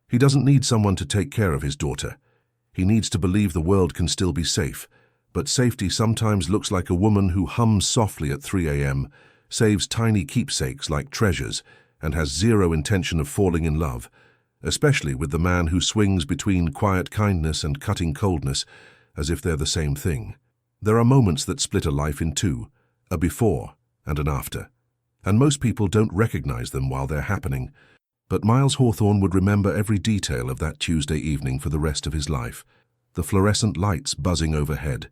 He doesn't need someone to take care of his daughter. He needs to believe the world can still be safe. But safety sometimes looks like a woman who hums softly at 3 a.m., saves tiny keepsakes like treasures, and has zero intention of falling in love, especially with the man who swings between quiet kindness and cutting coldness as if they're the same thing. There are moments that split a life in two, a before and an after, and most people don't recognize them while they're happening. But Miles Hawthorne would remember every detail of that Tuesday evening for the rest of his life. The fluorescent lights buzzing overhead,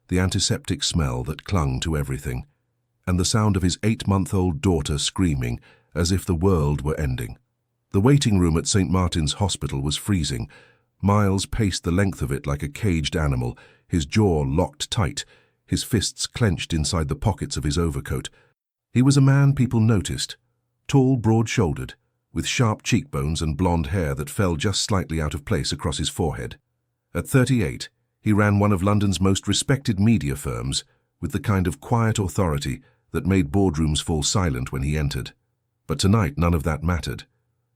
the antiseptic smell that clung to everything, and the sound of his 8-month-old daughter screaming as if the world were ending. The waiting room at St. Martin's Hospital was freezing. Miles paced the length of it like a caged animal, his jaw locked tight, his fists clenched inside the pockets of his overcoat. He was a man people noticed, tall, broad-shouldered, with sharp cheekbones and blonde hair that fell just slightly out of place across his forehead. At 38, he ran one of London's most respected media firms, with the kind of quiet authority that made boardrooms fall silent when he entered. But tonight none of that mattered.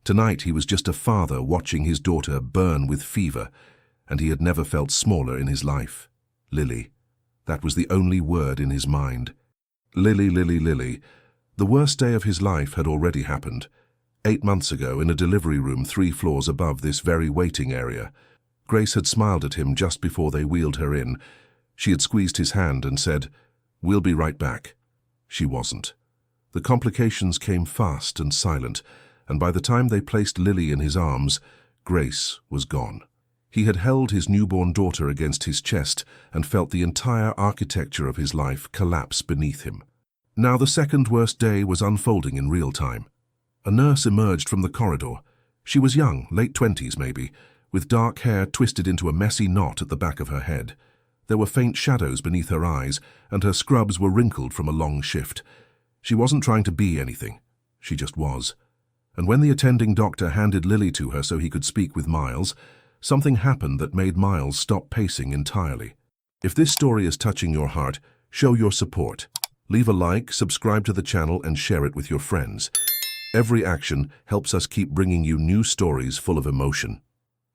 Tonight he was just a father watching his daughter burn with fever, and he had never felt smaller in his life. Lily. That was the only word in his mind. Lily, Lily, Lily. The worst day of his life had already happened. 8 months ago, in a delivery room 3 floors above this very waiting area. Grace had smiled at him just before they wheeled her in. She had squeezed his hand and said, "We'll be right back." She wasn't. The complications came fast and silent, and by the time they placed Lily in his arms, Grace was gone. He had held his newborn daughter against his chest and felt the entire architecture of his life collapse beneath him. Now the second worst day was unfolding in real time. A nurse emerged from the corridor. She was young, late 20s maybe, with dark hair twisted into a messy knot at the back of her head. There were faint shadows beneath her eyes, and her scrubs were wrinkled from a long shift. She wasn't trying to be anything. She just was. And when the attending doctor handed Lily to her so he could speak with Miles, something happened that made Miles stop pacing entirely. If this story is touching your heart, show your support. Leave a like, subscribe to the channel, and share it with your friends. Every action helps us keep bringing you new stories full of emotion.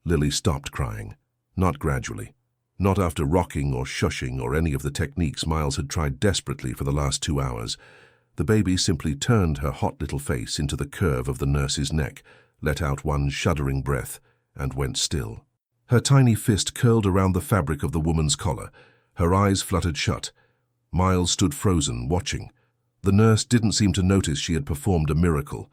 Lily stopped crying. Not gradually. Not after rocking or shushing or any of the techniques Miles had tried desperately for the last 2 hours. The baby simply turned her hot little face into the curve of the nurse's neck, let out one shuddering breath, and went still. Her tiny fist curled around the fabric of the woman's collar. Her eyes fluttered shut. Miles stood frozen, watching. The nurse didn't seem to notice she had performed a miracle.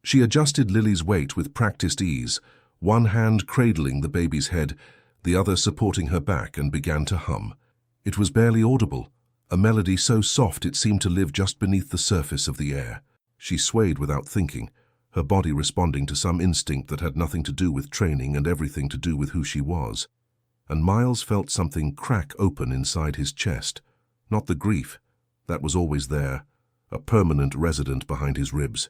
She adjusted Lily's weight with practiced ease, one hand cradling the baby's head, the other supporting her back, and began to hum. It was barely audible, a melody so soft it seemed to live just beneath the surface of the air. She swayed without thinking, her body responding to some instinct that had nothing to do with training and everything to do with who she was. And Miles felt something crack open inside his chest. Not the grief. That was always there, a permanent resident behind his ribs.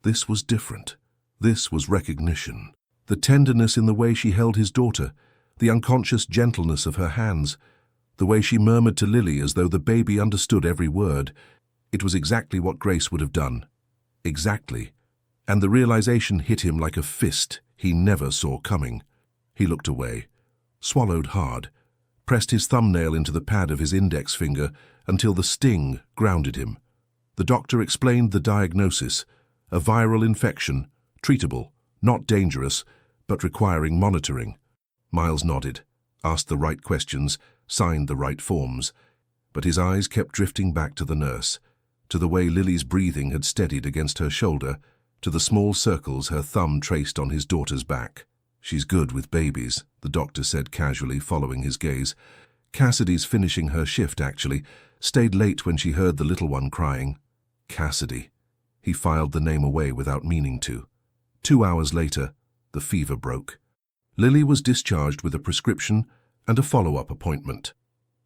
This was different. This was recognition. The tenderness in the way she held his daughter, the unconscious gentleness of her hands, the way she murmured to Lily as though the baby understood every word. It was exactly what Grace would have done. Exactly. And the realization hit him like a fist he never saw coming. He looked away, swallowed hard, pressed his thumbnail into the pad of his index finger until the sting grounded him. The doctor explained the diagnosis: a viral infection, treatable, not dangerous, but requiring monitoring. Miles nodded, asked the right questions, signed the right forms, but his eyes kept drifting back to the nurse, to the way Lily's breathing had steadied against her shoulder, to the small circles her thumb traced on his daughter's back. "She's good with babies," the doctor said casually, following his gaze. "Cassidy's finishing her shift, actually. Stayed late when she heard the little one crying." Cassidy. He filed the name away without meaning to. 2 hours later, the fever broke. Lily was discharged with a prescription and a follow-up appointment.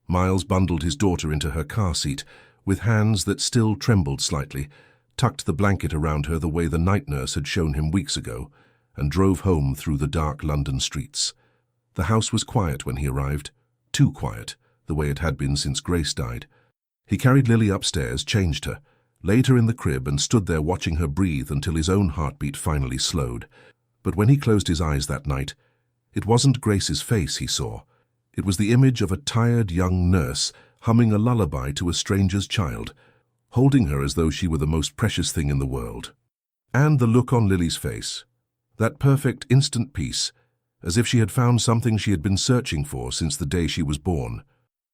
Miles bundled his daughter into her car seat, with hands that still trembled slightly, tucked the blanket around her the way the night nurse had shown him weeks ago, and drove home through the dark London streets. The house was quiet when he arrived, too quiet, the way it had been since Grace died. He carried Lily upstairs, changed her, laid her in the crib, and stood there watching her breathe until his own heartbeat finally slowed. But when he closed his eyes that night, it wasn't Grace's face he saw. It was the image of a tired young nurse humming a lullaby to a stranger's child, holding her as though she were the most precious thing in the world. And the look on Lily's face, that perfect instant peace, as if she had found something she had been searching for since the day she was born.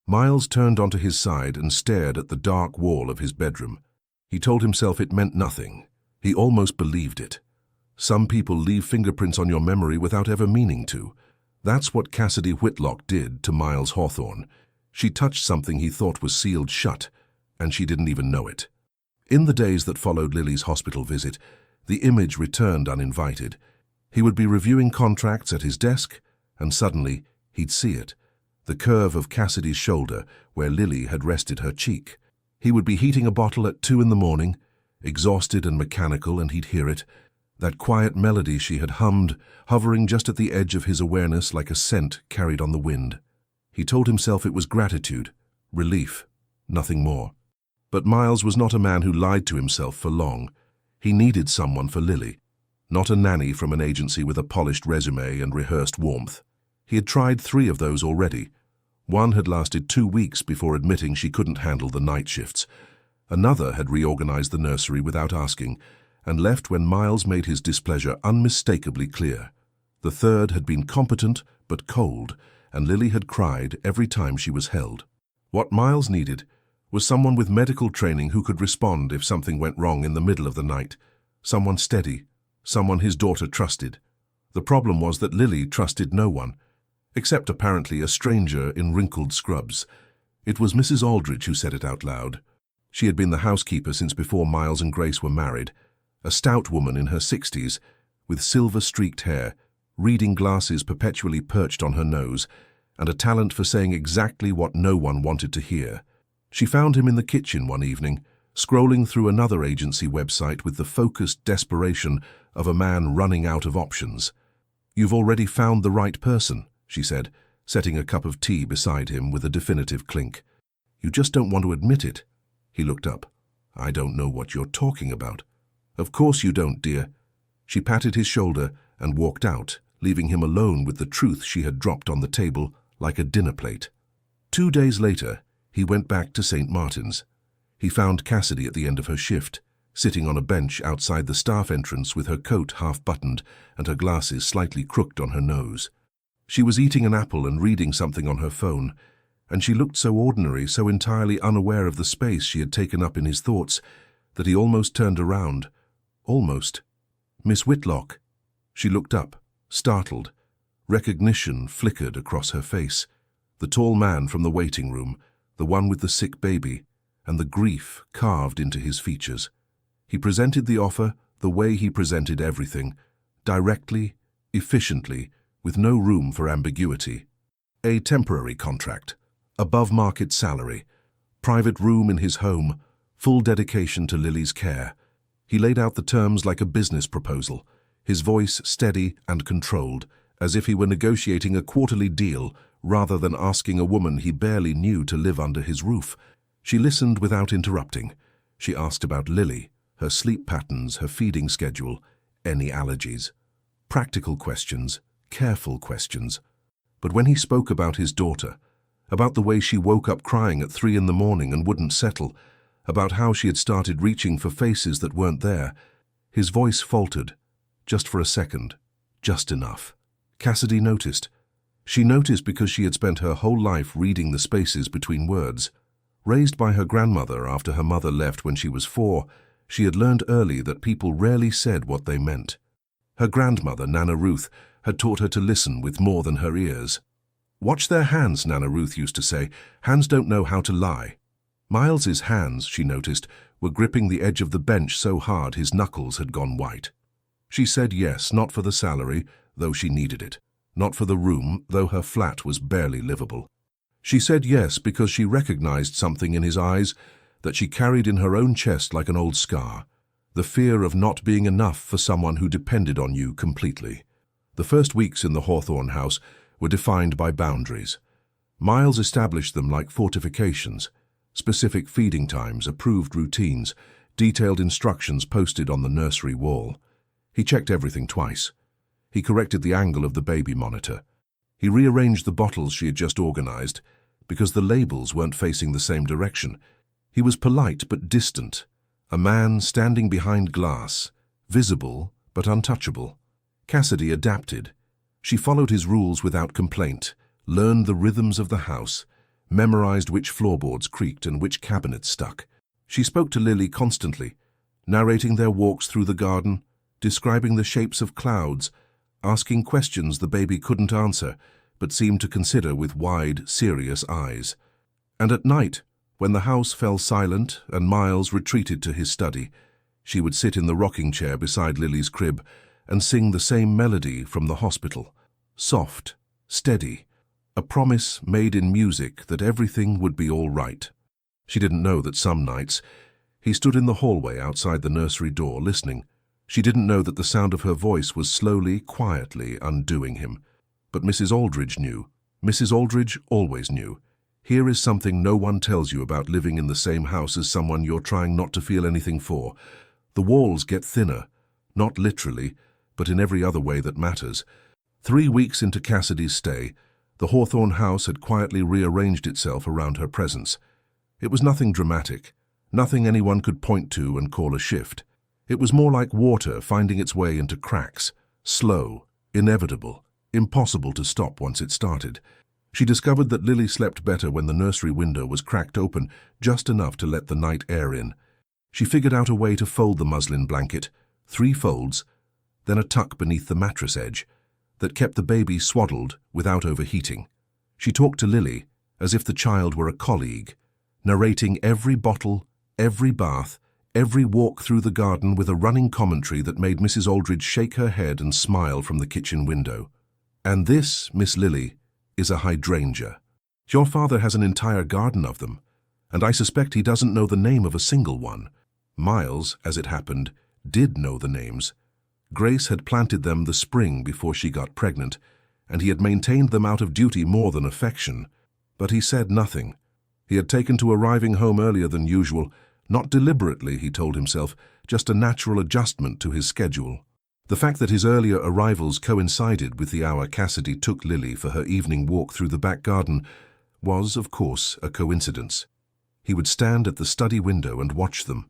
Miles turned onto his side and stared at the dark wall of his bedroom. He told himself it meant nothing. He almost believed it. Some people leave fingerprints on your memory without ever meaning to. That's what Cassidy Whitlock did to Miles Hawthorne. She touched something he thought was sealed shut, and she didn't even know it. In the days that followed Lily's hospital visit, the image returned uninvited. He would be reviewing contracts at his desk, and suddenly he'd see it, the curve of Cassidy's shoulder where Lily had rested her cheek. He would be heating a bottle at 2 in the morning, exhausted and mechanical, and he'd hear it, that quiet melody she had hummed, hovering just at the edge of his awareness like a scent carried on the wind. He told himself it was gratitude, relief, nothing more. But Miles was not a man who lied to himself for long. He needed someone for Lily, not a nanny from an agency with a polished resume and rehearsed warmth. He had tried 3 of those already. One had lasted 2 weeks before admitting she couldn't handle the night shifts. Another had reorganized the nursery without asking, and left when Miles made his displeasure unmistakably clear. The third had been competent but cold, and Lily had cried every time she was held. What Miles needed was someone with medical training who could respond if something went wrong in the middle of the night. Someone steady, someone his daughter trusted. The problem was that Lily trusted no one, except apparently a stranger in wrinkled scrubs. It was Mrs. Aldridge who said it out loud. She had been the housekeeper since before Miles and Grace were married, a stout woman in her 60s, with silver-streaked hair, reading glasses perpetually perched on her nose, and a talent for saying exactly what no one wanted to hear. She found him in the kitchen one evening, scrolling through another agency website with the focused desperation of a man running out of options. "You've already found the right person," she said, setting a cup of tea beside him with a definitive clink. "You just don't want to admit it." He looked up. "I don't know what you're talking about." "Of course you don't, dear." She patted his shoulder and walked out, leaving him alone with the truth she had dropped on the table like a dinner plate. 2 days later, he went back to St. Martin's. He found Cassidy at the end of her shift, sitting on a bench outside the staff entrance with her coat half-buttoned and her glasses slightly crooked on her nose. She was eating an apple and reading something on her phone, and she looked so ordinary, so entirely unaware of the space she had taken up in his thoughts, that he almost turned around. Almost. "Miss Whitlock." She looked up, startled. Recognition flickered across her face. The tall man from the waiting room, the one with the sick baby, and the grief carved into his features. He presented the offer the way he presented everything, directly, efficiently, with no room for ambiguity. A temporary contract, above-market salary, private room in his home, full dedication to Lily's care. He laid out the terms like a business proposal, his voice steady and controlled, as if he were negotiating a quarterly deal rather than asking a woman he barely knew to live under his roof. She listened without interrupting. She asked about Lily, her sleep patterns, her feeding schedule, any allergies. Practical questions, careful questions. But when he spoke about his daughter, about the way she woke up crying at 3 in the morning and wouldn't settle, about how she had started reaching for faces that weren't there, his voice faltered, just for a second, just enough. Cassidy noticed. She noticed because she had spent her whole life reading the spaces between words. Raised by her grandmother after her mother left when she was 4, she had learned early that people rarely said what they meant. Her grandmother, Nana Ruth, had taught her to listen with more than her ears. "Watch their hands," Nana Ruth used to say. "Hands don't know how to lie." Miles's hands, she noticed, were gripping the edge of the bench so hard his knuckles had gone white. She said yes, not for the salary, though she needed it. Not for the room, though her flat was barely livable. She said yes because she recognized something in his eyes that she carried in her own chest like an old scar. The fear of not being enough for someone who depended on you completely. The first weeks in the Hawthorne house were defined by boundaries. Miles established them like fortifications, specific feeding times, approved routines, detailed instructions posted on the nursery wall. He checked everything twice. He corrected the angle of the baby monitor. He rearranged the bottles she had just organized because the labels weren't facing the same direction. He was polite but distant, a man standing behind glass, visible but untouchable. Cassidy adapted. She followed his rules without complaint, learned the rhythms of the house, memorized which floorboards creaked and which cabinets stuck. She spoke to Lily constantly, narrating their walks through the garden, describing the shapes of clouds, asking questions the baby couldn't answer but seemed to consider with wide, serious eyes. And at night, when the house fell silent and Miles retreated to his study, she would sit in the rocking chair beside Lily's crib and sing the same melody from the hospital, soft, steady, a promise made in music that everything would be all right. She didn't know that some nights he stood in the hallway outside the nursery door listening. She didn't know that the sound of her voice was slowly, quietly undoing him. But Mrs. Aldridge knew. Mrs. Aldridge always knew. Here is something no one tells you about living in the same house as someone you're trying not to feel anything for. The walls get thinner, not literally, but in every other way that matters. 3 weeks into Cassidy's stay, the Hawthorne house had quietly rearranged itself around her presence. It was nothing dramatic, nothing anyone could point to and call a shift. It was more like water finding its way into cracks, slow, inevitable, impossible to stop once it started. She discovered that Lily slept better when the nursery window was cracked open just enough to let the night air in. She figured out a way to fold the muslin blanket, 3 folds, then a tuck beneath the mattress edge, that kept the baby swaddled without overheating. She talked to Lily as if the child were a colleague, narrating every bottle, every bath, every walk through the garden with a running commentary that made Mrs. Aldridge shake her head and smile from the kitchen window. "And this, Miss Lily, is a hydrangea. Your father has an entire garden of them, and I suspect he doesn't know the name of a single one." Miles, as it happened, did know the names. Grace had planted them the spring before she got pregnant, and he had maintained them out of duty more than affection. But he said nothing. He had taken to arriving home earlier than usual, not deliberately, he told himself, just a natural adjustment to his schedule. The fact that his earlier arrivals coincided with the hour Cassidy took Lily for her evening walk through the back garden was, of course, a coincidence. He would stand at the study window and watch them.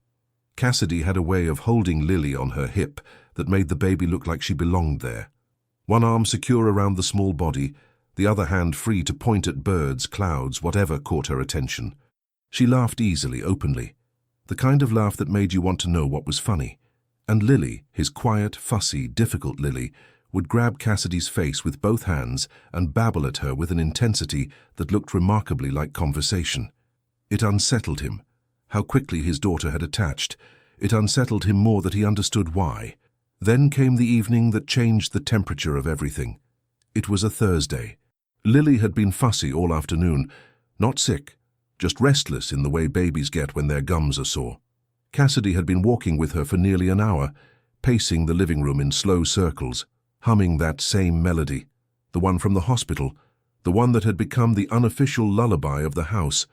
Cassidy had a way of holding Lily on her hip that made the baby look like she belonged there. One arm secure around the small body, the other hand free to point at birds, clouds, whatever caught her attention. She laughed easily, openly, the kind of laugh that made you want to know what was funny. And Lily, his quiet, fussy, difficult Lily, would grab Cassidy's face with both hands and babble at her with an intensity that looked remarkably like conversation. It unsettled him, how quickly his daughter had attached. It unsettled him more that he understood why. Then came the evening that changed the temperature of everything. It was a Thursday. Lily had been fussy all afternoon, not sick, just restless in the way babies get when their gums are sore. Cassidy had been walking with her for nearly an hour, pacing the living room in slow circles, humming that same melody, the one from the hospital, the one that had become the unofficial lullaby of the house.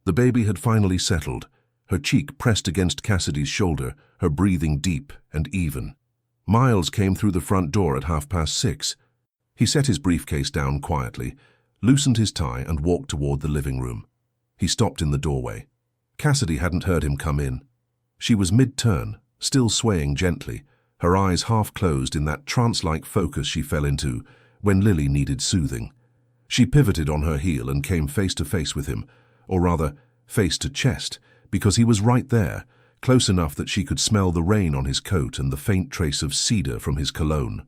The baby had finally settled, her cheek pressed against Cassidy's shoulder, her breathing deep and even. Miles came through the front door at 6:30. He set his briefcase down quietly, loosened his tie and walked toward the living room. He stopped in the doorway. Cassidy hadn't heard him come in. She was mid-turn, still swaying gently, her eyes half closed in that trance-like focus she fell into when Lily needed soothing. She pivoted on her heel and came face to face with him, or rather, face to chest, because he was right there, close enough that she could smell the rain on his coat and the faint trace of cedar from his cologne.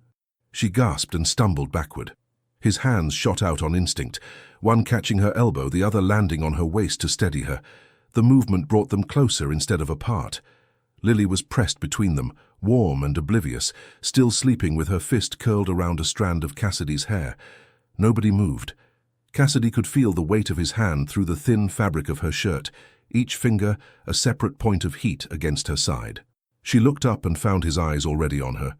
She gasped and stumbled backward. His hands shot out on instinct, one catching her elbow, the other landing on her waist to steady her. The movement brought them closer instead of apart. Lily was pressed between them, warm and oblivious, still sleeping with her fist curled around a strand of Cassidy's hair. Nobody moved. Cassidy could feel the weight of his hand through the thin fabric of her shirt, each finger a separate point of heat against her side. She looked up and found his eyes already on her.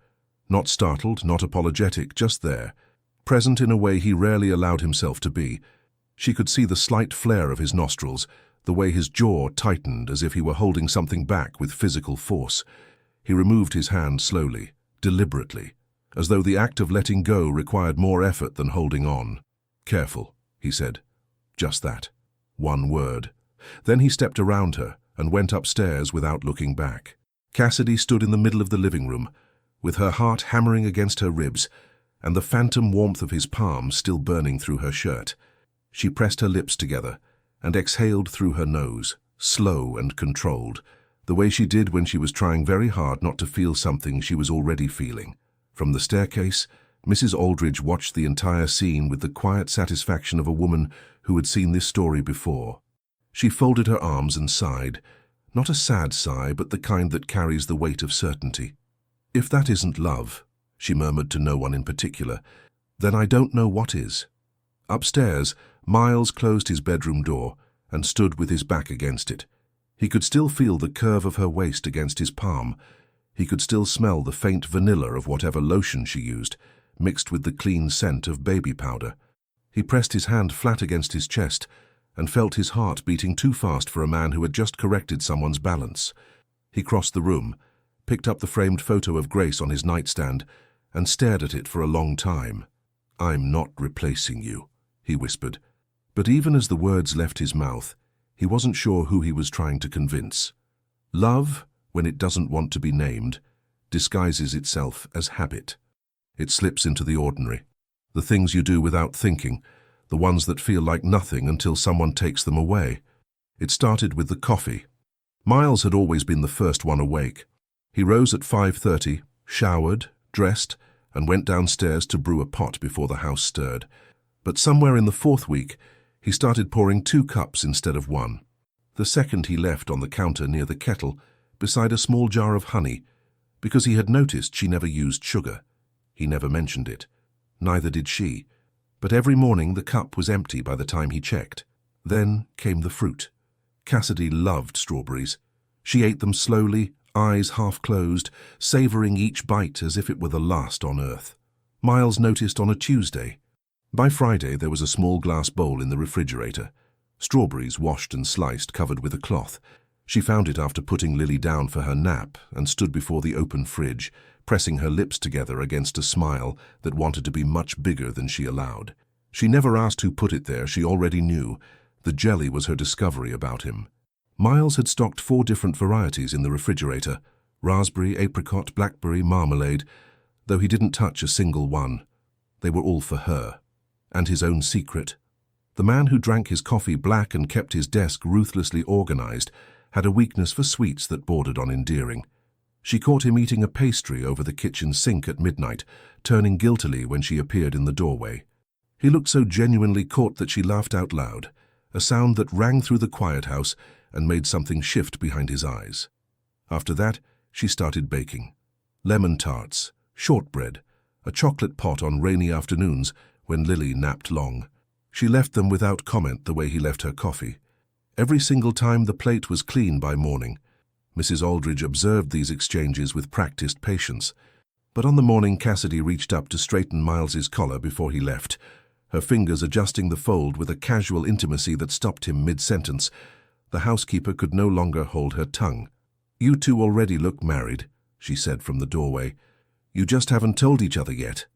Not startled, not apologetic, just there, present in a way he rarely allowed himself to be. She could see the slight flare of his nostrils, the way his jaw tightened as if he were holding something back with physical force. He removed his hand slowly, deliberately, as though the act of letting go required more effort than holding on. "Careful," he said. Just that. One word. Then he stepped around her and went upstairs without looking back. Cassidy stood in the middle of the living room, with her heart hammering against her ribs and the phantom warmth of his palm still burning through her shirt. She pressed her lips together and exhaled through her nose, slow and controlled, the way she did when she was trying very hard not to feel something she was already feeling. From the staircase, Mrs. Aldridge watched the entire scene with the quiet satisfaction of a woman who had seen this story before. She folded her arms and sighed, not a sad sigh, but the kind that carries the weight of certainty. "If that isn't love," she murmured to no one in particular, "then I don't know what is." Upstairs, Miles closed his bedroom door and stood with his back against it. He could still feel the curve of her waist against his palm. He could still smell the faint vanilla of whatever lotion she used, mixed with the clean scent of baby powder. He pressed his hand flat against his chest and felt his heart beating too fast for a man who had just corrected someone's balance. He crossed the room, picked up the framed photo of Grace on his nightstand, and stared at it for a long time. "I'm not replacing you," he whispered. But even as the words left his mouth, he wasn't sure who he was trying to convince. Love, when it doesn't want to be named, disguises itself as habit. It slips into the ordinary, the things you do without thinking, the ones that feel like nothing until someone takes them away. It started with the coffee. Miles had always been the first one awake. He rose at 5:30, showered, dressed, and went downstairs to brew a pot before the house stirred. But somewhere in the fourth week, he started pouring 2 cups instead of 1. The second he left on the counter near the kettle, beside a small jar of honey, because he had noticed she never used sugar. He never mentioned it. Neither did she. But every morning the cup was empty by the time he checked. Then came the fruit. Cassidy loved strawberries. She ate them slowly, eyes half closed, savoring each bite as if it were the last on earth. Miles noticed on a Tuesday. By Friday there was a small glass bowl in the refrigerator. Strawberries washed and sliced, covered with a cloth. She found it after putting Lily down for her nap and stood before the open fridge, pressing her lips together against a smile that wanted to be much bigger than she allowed. She never asked who put it there, she already knew. The jelly was her discovery about him. Miles had stocked 4 different varieties in the refrigerator: raspberry, apricot, blackberry, marmalade, though he didn't touch a single one. They were all for her. And his own secret. The man who drank his coffee black and kept his desk ruthlessly organized had a weakness for sweets that bordered on endearing. She caught him eating a pastry over the kitchen sink at midnight, turning guiltily when she appeared in the doorway. He looked so genuinely caught that she laughed out loud, a sound that rang through the quiet house and made something shift behind his eyes. After that, she started baking. Lemon tarts, shortbread, a chocolate pot on rainy afternoons when Lily napped long. She left them without comment the way he left her coffee. Every single time the plate was clean by morning. Mrs. Aldridge observed these exchanges with practiced patience. But on the morning Cassidy reached up to straighten Miles's collar before he left, her fingers adjusting the fold with a casual intimacy that stopped him mid-sentence, the housekeeper could no longer hold her tongue. "You two already look married," she said from the doorway. "You just haven't told each other yet."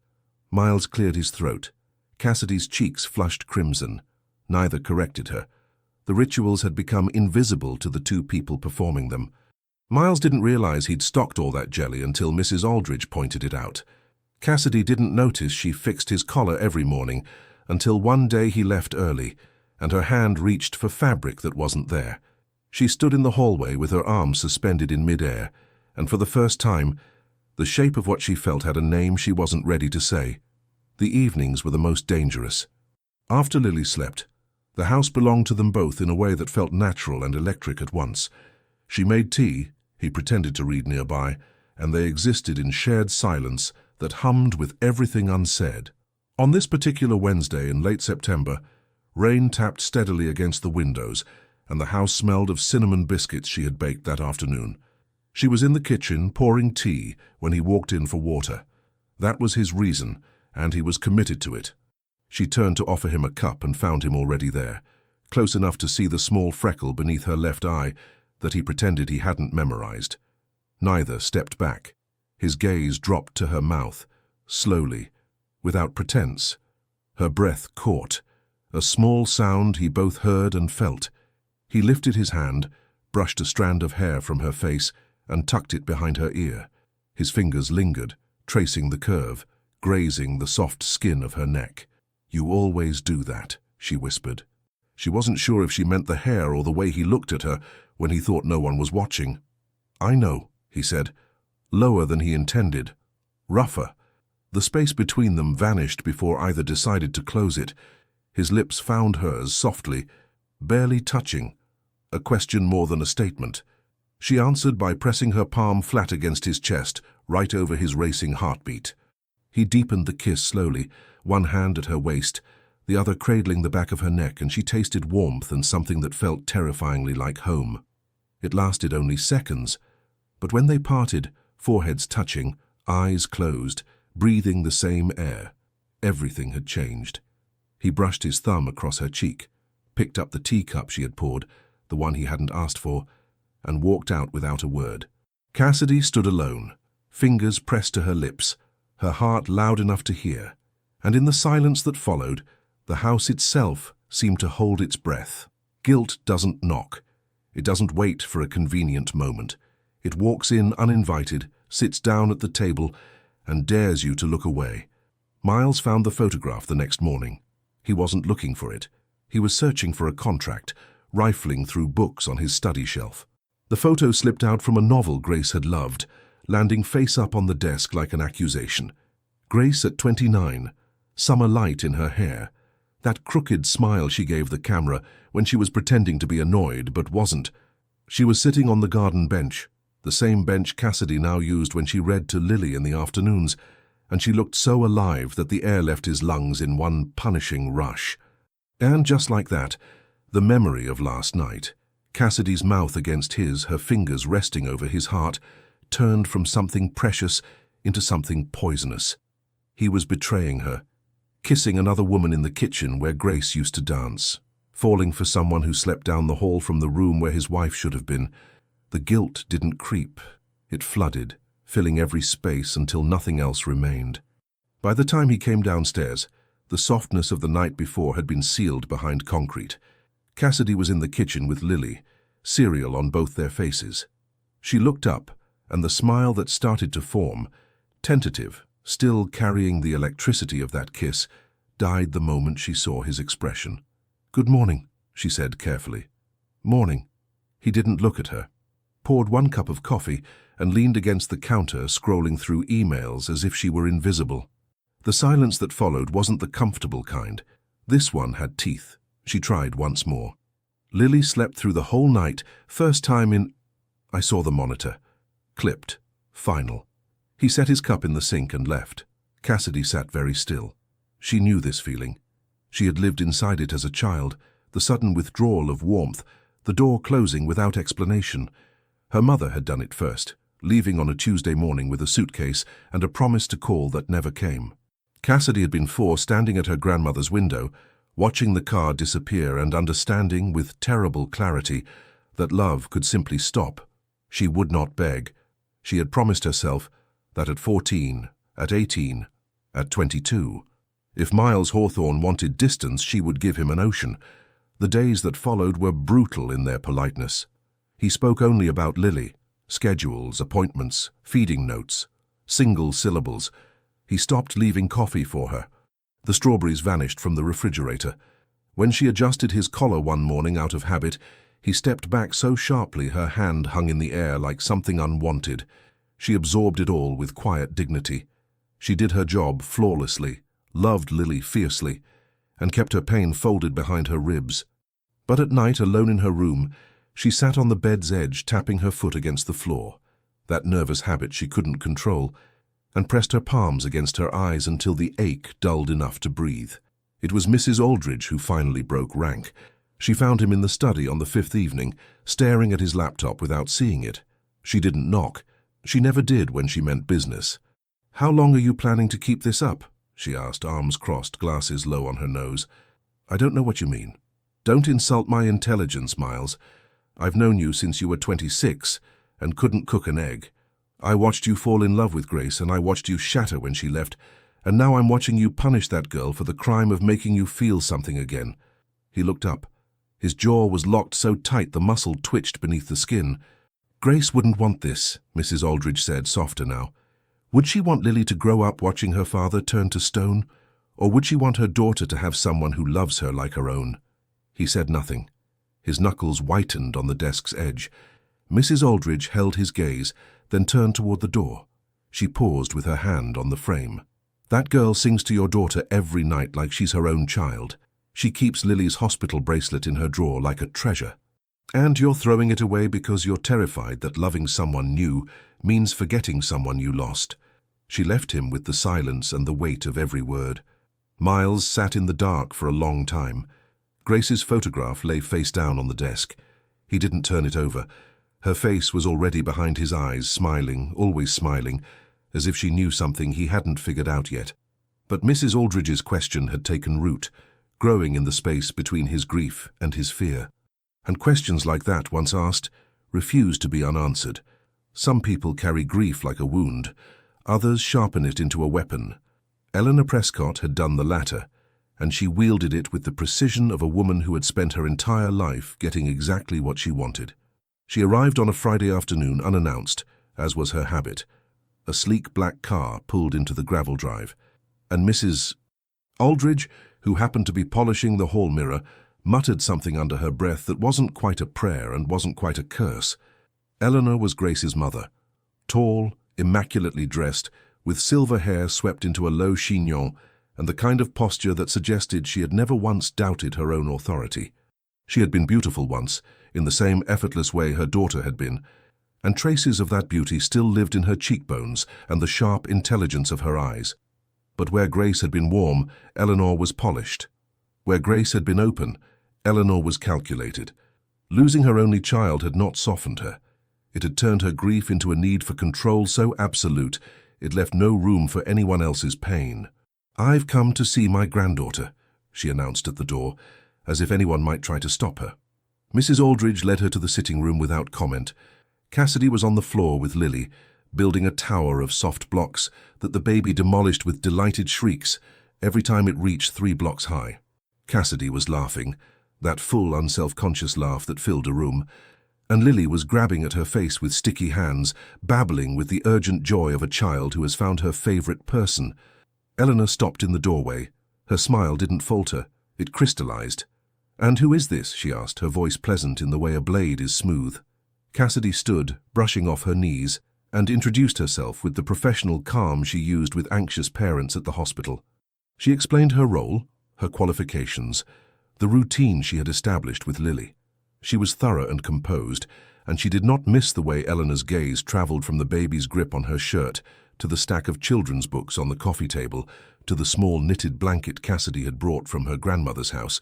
Miles cleared his throat. Cassidy's cheeks flushed crimson. Neither corrected her. The rituals had become invisible to the 2 people performing them. Miles didn't realize he'd stocked all that jelly until Mrs. Aldridge pointed it out. Cassidy didn't notice she fixed his collar every morning until one day he left early, and her hand reached for fabric that wasn't there. She stood in the hallway with her arms suspended in midair, and for the first time, the shape of what she felt had a name she wasn't ready to say. The evenings were the most dangerous. After Lily slept, the house belonged to them both in a way that felt natural and electric at once. She made tea, he pretended to read nearby, and they existed in shared silence that hummed with everything unsaid. On this particular Wednesday in late September, rain tapped steadily against the windows, and the house smelled of cinnamon biscuits she had baked that afternoon. She was in the kitchen pouring tea when he walked in for water. That was his reason, and he was committed to it. She turned to offer him a cup and found him already there, close enough to see the small freckle beneath her left eye that he pretended he hadn't memorized. Neither stepped back. His gaze dropped to her mouth, slowly, without pretense. Her breath caught, a small sound he both heard and felt. He lifted his hand, brushed a strand of hair from her face, and tucked it behind her ear. His fingers lingered, tracing the curve, grazing the soft skin of her neck. "You always do that," she whispered. She wasn't sure if she meant the hair or the way he looked at her when he thought no one was watching. "I know," he said, lower than he intended, rougher. The space between them vanished before either decided to close it. His lips found hers softly, barely touching, a question more than a statement. She answered by pressing her palm flat against his chest, right over his racing heartbeat. He deepened the kiss slowly, one hand at her waist, the other cradling the back of her neck, and she tasted warmth and something that felt terrifyingly like home. It lasted only seconds, but when they parted, foreheads touching, eyes closed, breathing the same air, everything had changed. He brushed his thumb across her cheek, picked up the teacup she had poured, the one he hadn't asked for, and walked out without a word. Cassidy stood alone, fingers pressed to her lips, her heart loud enough to hear, and in the silence that followed, the house itself seemed to hold its breath. Guilt doesn't knock. It doesn't wait for a convenient moment. It walks in uninvited, sits down at the table, and dares you to look away. Miles found the photograph the next morning. He wasn't looking for it. He was searching for a contract, rifling through books on his study shelf. The photo slipped out from a novel Grace had loved, landing face up on the desk like an accusation. Grace at 29, summer light in her hair, that crooked smile she gave the camera when she was pretending to be annoyed but wasn't. She was sitting on the garden bench, the same bench Cassidy now used when she read to Lily in the afternoons, and she looked so alive that the air left his lungs in one punishing rush. And just like that, the memory of last night, Cassidy's mouth against his, her fingers resting over his heart, turned from something precious into something poisonous. He was betraying her, kissing another woman in the kitchen where Grace used to dance, falling for someone who slept down the hall from the room where his wife should have been. The guilt didn't creep. It flooded, filling every space until nothing else remained. By the time he came downstairs, the softness of the night before had been sealed behind concrete. Cassidy was in the kitchen with Lily, cereal on both their faces. She looked up, and the smile that started to form, tentative, still carrying the electricity of that kiss, died the moment she saw his expression. "Good morning," she said carefully. "Morning." He didn't look at her, poured one cup of coffee, and leaned against the counter scrolling through emails as if she were invisible. The silence that followed wasn't the comfortable kind. This one had teeth. She tried once more. "Lily slept through the whole night, first time in—" I saw the monitor. Clipped. Final. He set his cup in the sink and left. Cassidy sat very still. She knew this feeling. She had lived inside it as a child, the sudden withdrawal of warmth, the door closing without explanation. Her mother had done it first, leaving on a Tuesday morning with a suitcase and a promise to call that never came. Cassidy had been 4 standing at her grandmother's window, watching the car disappear and understanding with terrible clarity that love could simply stop. She would not beg. She had promised herself that at 14, at 18, at 22, if Miles Hawthorne wanted distance, she would give him an ocean. The days that followed were brutal in their politeness. He spoke only about Lily, schedules, appointments, feeding notes, single syllables. He stopped leaving coffee for her. The strawberries vanished from the refrigerator. When she adjusted his collar one morning out of habit, he stepped back so sharply her hand hung in the air like something unwanted. She absorbed it all with quiet dignity. She did her job flawlessly, loved Lily fiercely, and kept her pain folded behind her ribs. But at night, alone in her room, she sat on the bed's edge, tapping her foot against the floor, that nervous habit she couldn't control, and pressed her palms against her eyes until the ache dulled enough to breathe. It was Mrs. Aldridge who finally broke rank. She found him in the study on the 5th evening, staring at his laptop without seeing it. She didn't knock. She never did when she meant business. "How long are you planning to keep this up?" she asked, arms crossed, glasses low on her nose. "I don't know what you mean." "Don't insult my intelligence, Miles. I've known you since you were 26 and couldn't cook an egg. I watched you fall in love with Grace, and I watched you shatter when she left. And now I'm watching you punish that girl for the crime of making you feel something again." He looked up. His jaw was locked so tight the muscle twitched beneath the skin. "Grace wouldn't want this," Mrs. Aldridge said, softer now. "Would she want Lily to grow up watching her father turn to stone? Or would she want her daughter to have someone who loves her like her own?" He said nothing. His knuckles whitened on the desk's edge. Mrs. Aldridge held his gaze, then turned toward the door. She paused with her hand on the frame. "That girl sings to your daughter every night like she's her own child. She keeps Lily's hospital bracelet in her drawer like a treasure. And you're throwing it away because you're terrified that loving someone new means forgetting someone you lost." She left him with the silence and the weight of every word. Miles sat in the dark for a long time. Grace's photograph lay face down on the desk. He didn't turn it over. Her face was already behind his eyes, smiling, always smiling, as if she knew something he hadn't figured out yet. But Mrs. Aldridge's question had taken root, growing in the space between his grief and his fear. And questions like that, once asked, refused to be unanswered. Some people carry grief like a wound. Others sharpen it into a weapon. Eleanor Prescott had done the latter, and she wielded it with the precision of a woman who had spent her entire life getting exactly what she wanted. She arrived on a Friday afternoon unannounced, as was her habit. A sleek black car pulled into the gravel drive, and Mrs. Aldridge, who happened to be polishing the hall mirror, muttered something under her breath that wasn't quite a prayer and wasn't quite a curse. Eleanor was Grace's mother, tall, immaculately dressed, with silver hair swept into a low chignon and the kind of posture that suggested she had never once doubted her own authority. She had been beautiful once, in the same effortless way her daughter had been, and traces of that beauty still lived in her cheekbones and the sharp intelligence of her eyes. But where Grace had been warm, Eleanor was polished. Where Grace had been open, Eleanor was calculated. Losing her only child had not softened her. It had turned her grief into a need for control so absolute it left no room for anyone else's pain. "I've come to see my granddaughter," she announced at the door, as if anyone might try to stop her. Mrs. Aldridge led her to the sitting room without comment. Cassidy was on the floor with Lily, building a tower of soft blocks that the baby demolished with delighted shrieks every time it reached 3 blocks high. Cassidy was laughing, that full, unself-conscious laugh that filled a room, and Lily was grabbing at her face with sticky hands, babbling with the urgent joy of a child who has found her favorite person. Eleanor stopped in the doorway. Her smile didn't falter. It crystallized. "And who is this?" she asked, her voice pleasant in the way a blade is smooth. Cassidy stood, brushing off her knees, and introduced herself with the professional calm she used with anxious parents at the hospital. She explained her role, her qualifications, the routine she had established with Lily. She was thorough and composed, and she did not miss the way Eleanor's gaze traveled from the baby's grip on her shirt to the stack of children's books on the coffee table to the small knitted blanket Cassidy had brought from her grandmother's house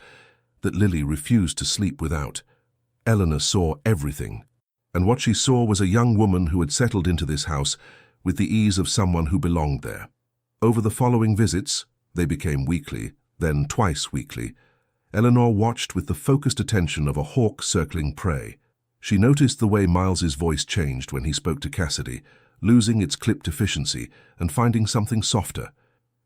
that Lily refused to sleep without. Eleanor saw everything, and what she saw was a young woman who had settled into this house with the ease of someone who belonged there. Over the following visits, they became weekly, then twice weekly, Eleanor watched with the focused attention of a hawk circling prey. She noticed the way Miles's voice changed when he spoke to Cassidy, losing its clipped efficiency and finding something softer.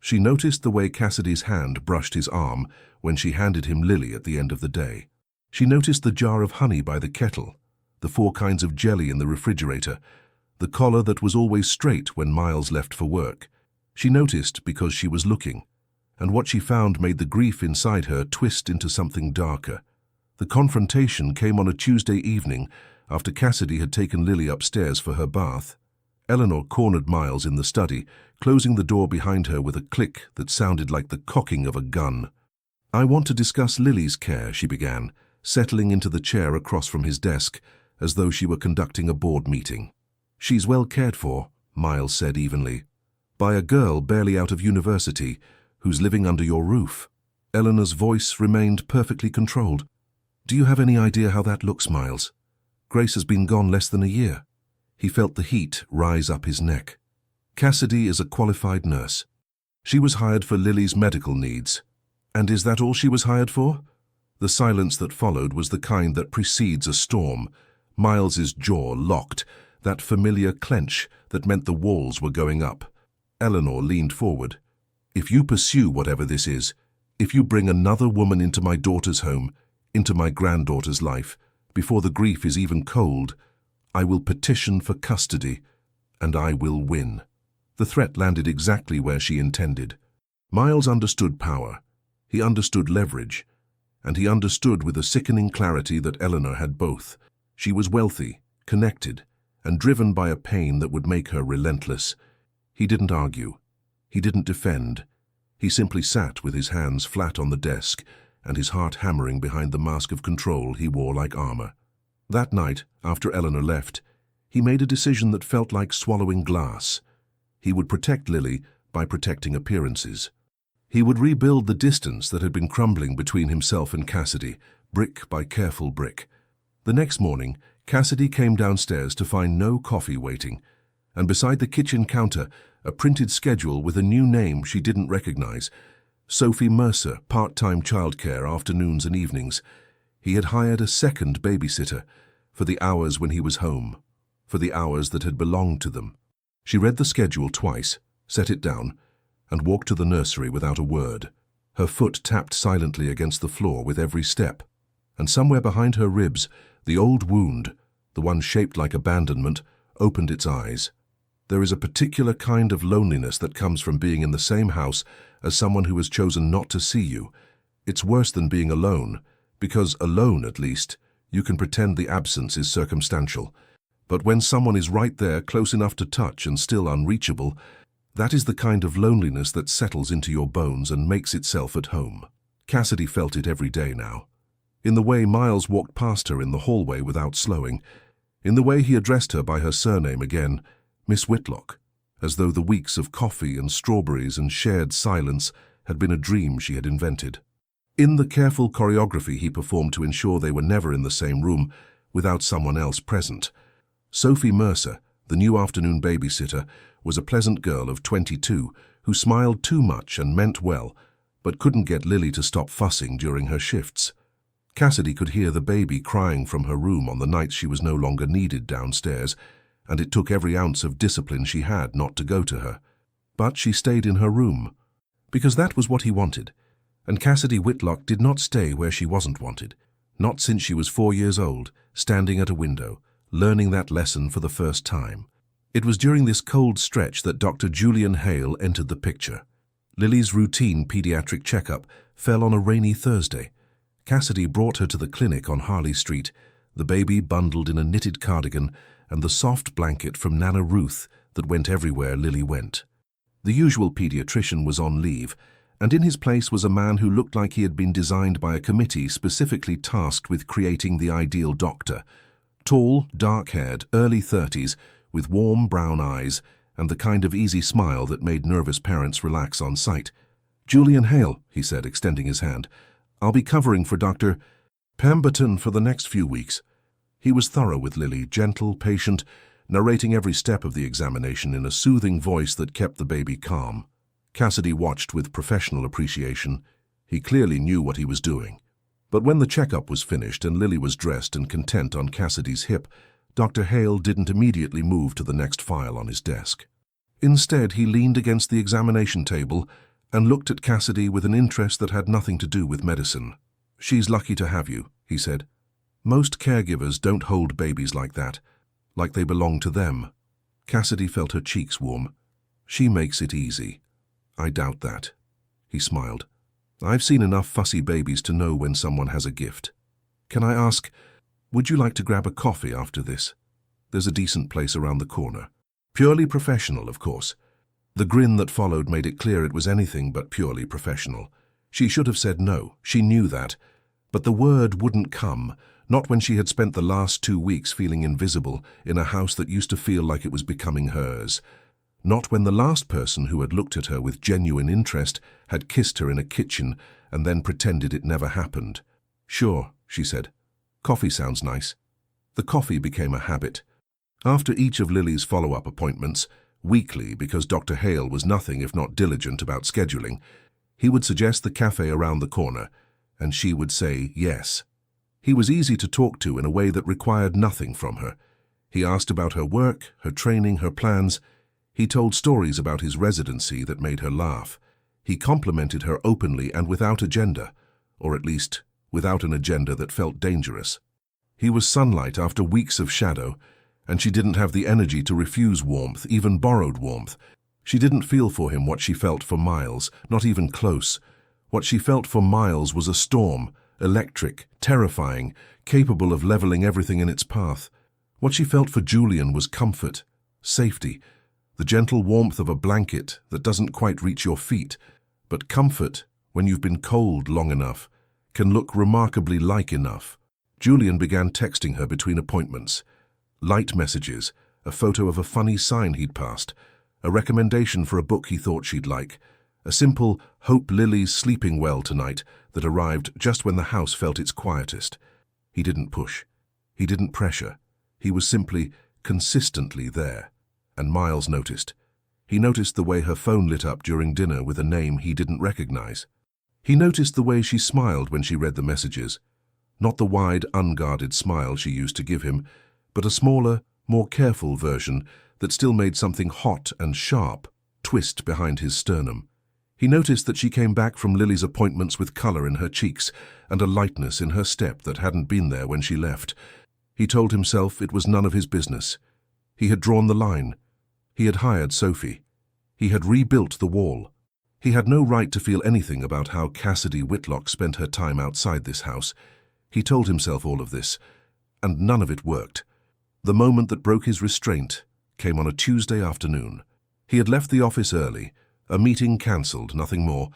She noticed the way Cassidy's hand brushed his arm when she handed him Lily at the end of the day. She noticed the jar of honey by the kettle, the 4 kinds of jelly in the refrigerator, the collar that was always straight when Miles left for work. She noticed because she was looking, and what she found made the grief inside her twist into something darker. The confrontation came on a Tuesday evening after Cassidy had taken Lily upstairs for her bath. Eleanor cornered Miles in the study, closing the door behind her with a click that sounded like the cocking of a gun. "I want to discuss Lily's care," she began, settling into the chair across from his desk, as though she were conducting a board meeting. "She's well cared for," Miles said evenly, "by a girl barely out of university who's living under your roof." Eleanor's voice remained perfectly controlled. "Do you have any idea how that looks, Miles? Grace has been gone less than a year." He felt the heat rise up his neck. "Cassidy is a qualified nurse. She was hired for Lily's medical needs. And is that all she was hired for?" The silence that followed was the kind that precedes a storm. Miles's jaw locked, that familiar clench that meant the walls were going up. Eleanor leaned forward. If you pursue whatever this is, if you bring another woman into my daughter's home, into my granddaughter's life, before the grief is even cold, I will petition for custody, and I will win." The threat landed exactly where she intended. Miles understood power, he understood leverage, and he understood with a sickening clarity that Eleanor had both. She was wealthy, connected, and driven by a pain that would make her relentless. He didn't argue. He didn't defend. He simply sat with his hands flat on the desk and his heart hammering behind the mask of control he wore like armor. That night, after Eleanor left, he made a decision that felt like swallowing glass. He would protect Lily by protecting appearances. He would rebuild the distance that had been crumbling between himself and Cassidy, brick by careful brick. The next morning, Cassidy came downstairs to find no coffee waiting, and beside the kitchen counter, a printed schedule with a new name she didn't recognize. Sophie Mercer, part-time childcare, afternoons and evenings. He had hired a second babysitter for the hours when he was home, for the hours that had belonged to them. She read the schedule twice, set it down, and walked to the nursery without a word. Her foot tapped silently against the floor with every step, and somewhere behind her ribs, the old wound, the one shaped like abandonment, opened its eyes. There is a particular kind of loneliness that comes from being in the same house as someone who has chosen not to see you. It's worse than being alone, because alone, at least, you can pretend the absence is circumstantial. But when someone is right there, close enough to touch and still unreachable, that is the kind of loneliness that settles into your bones and makes itself at home. Cassidy felt it every day now. In the way Miles walked past her in the hallway without slowing, in the way he addressed her by her surname again, Miss Whitlock, as though the weeks of coffee and strawberries and shared silence had been a dream she had invented. In the careful choreography he performed to ensure they were never in the same room without someone else present. Sophie Mercer, the new afternoon babysitter, was a pleasant girl of 22 who smiled too much and meant well, but couldn't get Lily to stop fussing during her shifts. Cassidy could hear the baby crying from her room on the nights she was no longer needed downstairs, and it took every ounce of discipline she had not to go to her. But she stayed in her room, because that was what he wanted, and Cassidy Whitlock did not stay where she wasn't wanted, not since she was 4 years old, standing at a window, learning that lesson for the first time. It was during this cold stretch that Dr. Julian Hale entered the picture. Lily's routine pediatric checkup fell on a rainy Thursday. Cassidy brought her to the clinic on Harley Street, the baby bundled in a knitted cardigan and the soft blanket from Nana Ruth that went everywhere Lily went. The usual pediatrician was on leave, and in his place was a man who looked like he had been designed by a committee specifically tasked with creating the ideal doctor. Tall, dark-haired, early 30s, with warm brown eyes and the kind of easy smile that made nervous parents relax on sight. "Julian Hale," he said, extending his hand. "I'll be covering for Dr. Pemberton for the next few weeks." He was thorough with Lily, gentle, patient, narrating every step of the examination in a soothing voice that kept the baby calm. Cassidy watched with professional appreciation. He clearly knew what he was doing. But when the checkup was finished and Lily was dressed and content on Cassidy's hip, Dr. Hale didn't immediately move to the next file on his desk. Instead, he leaned against the examination table and looked at Cassidy with an interest that had nothing to do with medicine. "She's lucky to have you," he said. "Most caregivers don't hold babies like that, like they belong to them." Cassidy felt her cheeks warm. "She makes it easy." "I doubt that." He smiled. "I've seen enough fussy babies to know when someone has a gift. Can I ask, would you like to grab a coffee after this? There's a decent place around the corner." Purely professional, of course. The grin that followed made it clear it was anything but purely professional. She should have said no, she knew that. But the word wouldn't come, not when she had spent the last 2 weeks feeling invisible in a house that used to feel like it was becoming hers. Not when the last person who had looked at her with genuine interest had kissed her in a kitchen and then pretended it never happened. "Sure," she said. "Coffee sounds nice." The coffee became a habit. After each of Lily's follow-up appointments, weekly because Dr. Hale was nothing if not diligent about scheduling, he would suggest the cafe around the corner, and she would say yes. He was easy to talk to in a way that required nothing from her. He asked about her work, her training, her plans. He told stories about his residency that made her laugh. He complimented her openly and without agenda, or at least without an agenda that felt dangerous. He was sunlight after weeks of shadow, and she didn't have the energy to refuse warmth, even borrowed warmth. She didn't feel for him what she felt for Miles, not even close. What she felt for Miles was a storm, electric, terrifying, capable of leveling everything in its path. What she felt for Julian was comfort, safety, the gentle warmth of a blanket that doesn't quite reach your feet. But comfort, when you've been cold long enough, can look remarkably like enough. Julian began texting her between appointments. Light messages, a photo of a funny sign he'd passed, a recommendation for a book he thought she'd like, a simple "Hope Lily's sleeping well tonight" that arrived just when the house felt its quietest. He didn't push. He didn't pressure. He was simply, consistently there. And Miles noticed. He noticed the way her phone lit up during dinner with a name he didn't recognize. He noticed the way she smiled when she read the messages. Not the wide, unguarded smile she used to give him, but a smaller, more careful version that still made something hot and sharp twist behind his sternum. He noticed that she came back from Lily's appointments with color in her cheeks and a lightness in her step that hadn't been there when she left. He told himself it was none of his business. He had drawn the line. He had hired Sophie. He had rebuilt the wall. He had no right to feel anything about how Cassidy Whitlock spent her time outside this house. He told himself all of this, and none of it worked. The moment that broke his restraint came on a Tuesday afternoon. He had left the office early, a meeting cancelled, nothing more,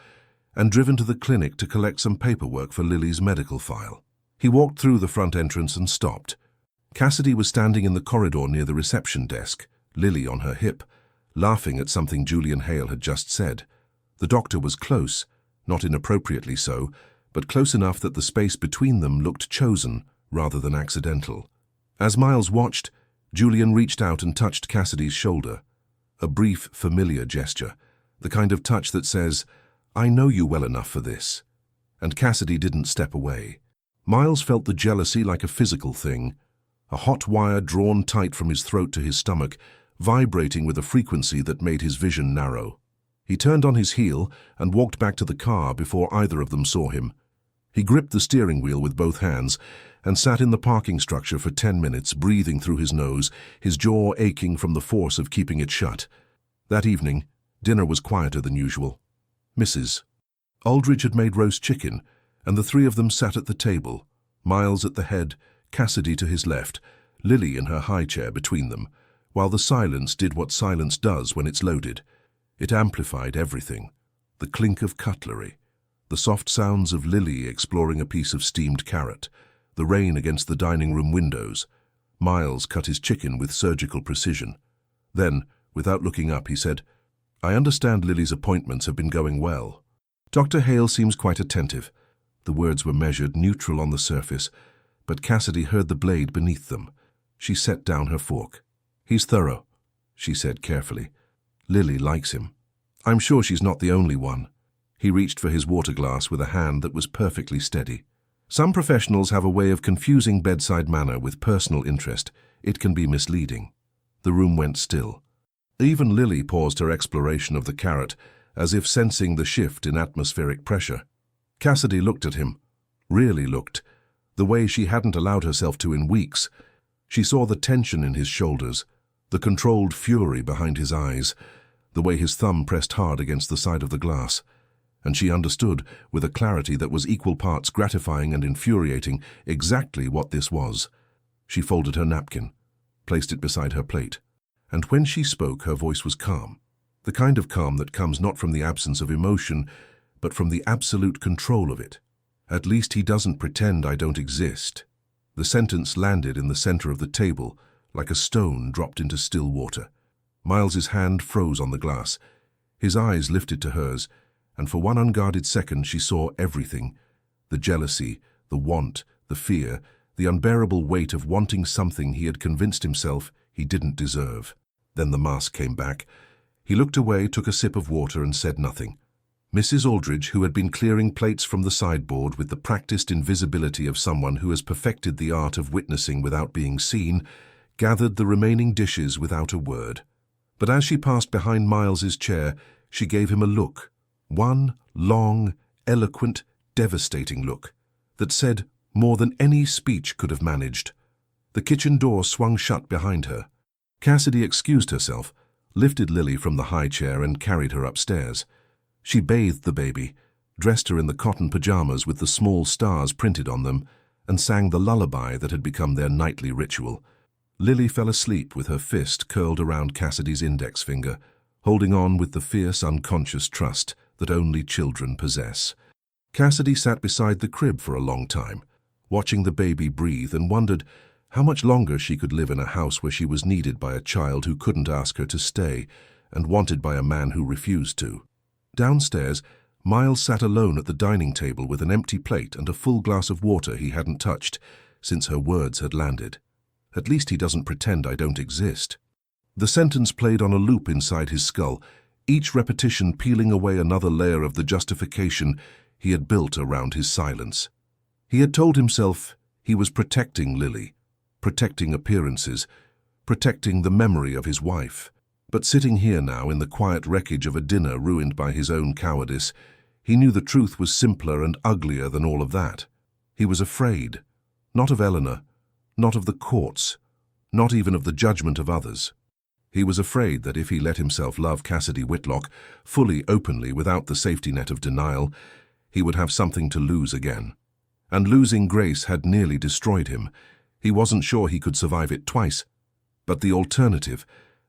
and driven to the clinic to collect some paperwork for Lily's medical file. He walked through the front entrance and stopped. Cassidy was standing in the corridor near the reception desk, Lily on her hip, laughing at something Julian Hale had just said. The doctor was close, not inappropriately so, but close enough that the space between them looked chosen rather than accidental. As Miles watched, Julian reached out and touched Cassidy's shoulder. A brief, familiar gesture, the kind of touch that says, "I know you well enough for this." And Cassidy didn't step away. Miles felt the jealousy like a physical thing, a hot wire drawn tight from his throat to his stomach, vibrating with a frequency that made his vision narrow. He turned on his heel and walked back to the car before either of them saw him. He gripped the steering wheel with both hands and sat in the parking structure for 10 minutes, breathing through his nose, his jaw aching from the force of keeping it shut. That evening, dinner was quieter than usual. Mrs. Aldridge had made roast chicken, and the three of them sat at the table, Miles at the head, Cassidy to his left, Lily in her high chair between them, while the silence did what silence does when it's loaded. It amplified everything. The clink of cutlery, the soft sounds of Lily exploring a piece of steamed carrot, the rain against the dining room windows. Miles cut his chicken with surgical precision. Then, without looking up, he said, "I understand Lily's appointments have been going well. Dr. Hale seems quite attentive." The words were measured, neutral on the surface, but Cassidy heard the blade beneath them. She set down her fork. "He's thorough," she said carefully. "Lily likes him. I'm sure she's not the only one." He reached for his water glass with a hand that was perfectly steady. Some professionals have a way of confusing bedside manner with personal interest. It can be misleading. The room went still. Even Lily paused her exploration of the carrot, as if sensing the shift in atmospheric pressure. Cassidy looked at him, really looked, the way she hadn't allowed herself to in weeks. She saw the tension in his shoulders, the controlled fury behind his eyes, the way his thumb pressed hard against the side of the glass. And she understood, with a clarity that was equal parts gratifying and infuriating, exactly what this was. She folded her napkin, placed it beside her plate, and when she spoke, her voice was calm, the kind of calm that comes not from the absence of emotion, but from the absolute control of it. "At least he doesn't pretend I don't exist." The sentence landed in the center of the table, like a stone dropped into still water. Miles's hand froze on the glass. His eyes lifted to hers, and for one unguarded second she saw everything. The jealousy, the want, the fear, the unbearable weight of wanting something he had convinced himself he didn't deserve. Then the mask came back. He looked away, took a sip of water, and said nothing. Mrs. Aldridge, who had been clearing plates from the sideboard with the practiced invisibility of someone who has perfected the art of witnessing without being seen, gathered the remaining dishes without a word. But as she passed behind Miles's chair, she gave him a look, One long, eloquent, devastating look that said more than any speech could have managed. The kitchen door swung shut behind her. Cassidy excused herself, lifted Lily from the high chair and carried her upstairs. She bathed the baby, dressed her in the cotton pajamas with the small stars printed on them, and sang the lullaby that had become their nightly ritual. Lily fell asleep with her fist curled around Cassidy's index finger, holding on with the fierce, unconscious trust that only children possess. Cassidy sat beside the crib for a long time, watching the baby breathe, and wondered how much longer she could live in a house where she was needed by a child who couldn't ask her to stay and wanted by a man who refused to. Downstairs, Miles sat alone at the dining table with an empty plate and a full glass of water he hadn't touched since her words had landed. At least he doesn't pretend I don't exist. The sentence played on a loop inside his skull, each repetition peeling away another layer of the justification he had built around his silence. He had told himself he was protecting Lily, protecting appearances, protecting the memory of his wife. But sitting here now in the quiet wreckage of a dinner ruined by his own cowardice, he knew the truth was simpler and uglier than all of that. He was afraid, not of Eleanor, not of the courts, not even of the judgment of others. He was afraid that if he let himself love Cassidy Whitlock fully, openly, without the safety net of denial, he would have something to lose again. And losing Grace had nearly destroyed him. He wasn't sure he could survive it twice. But the alternative,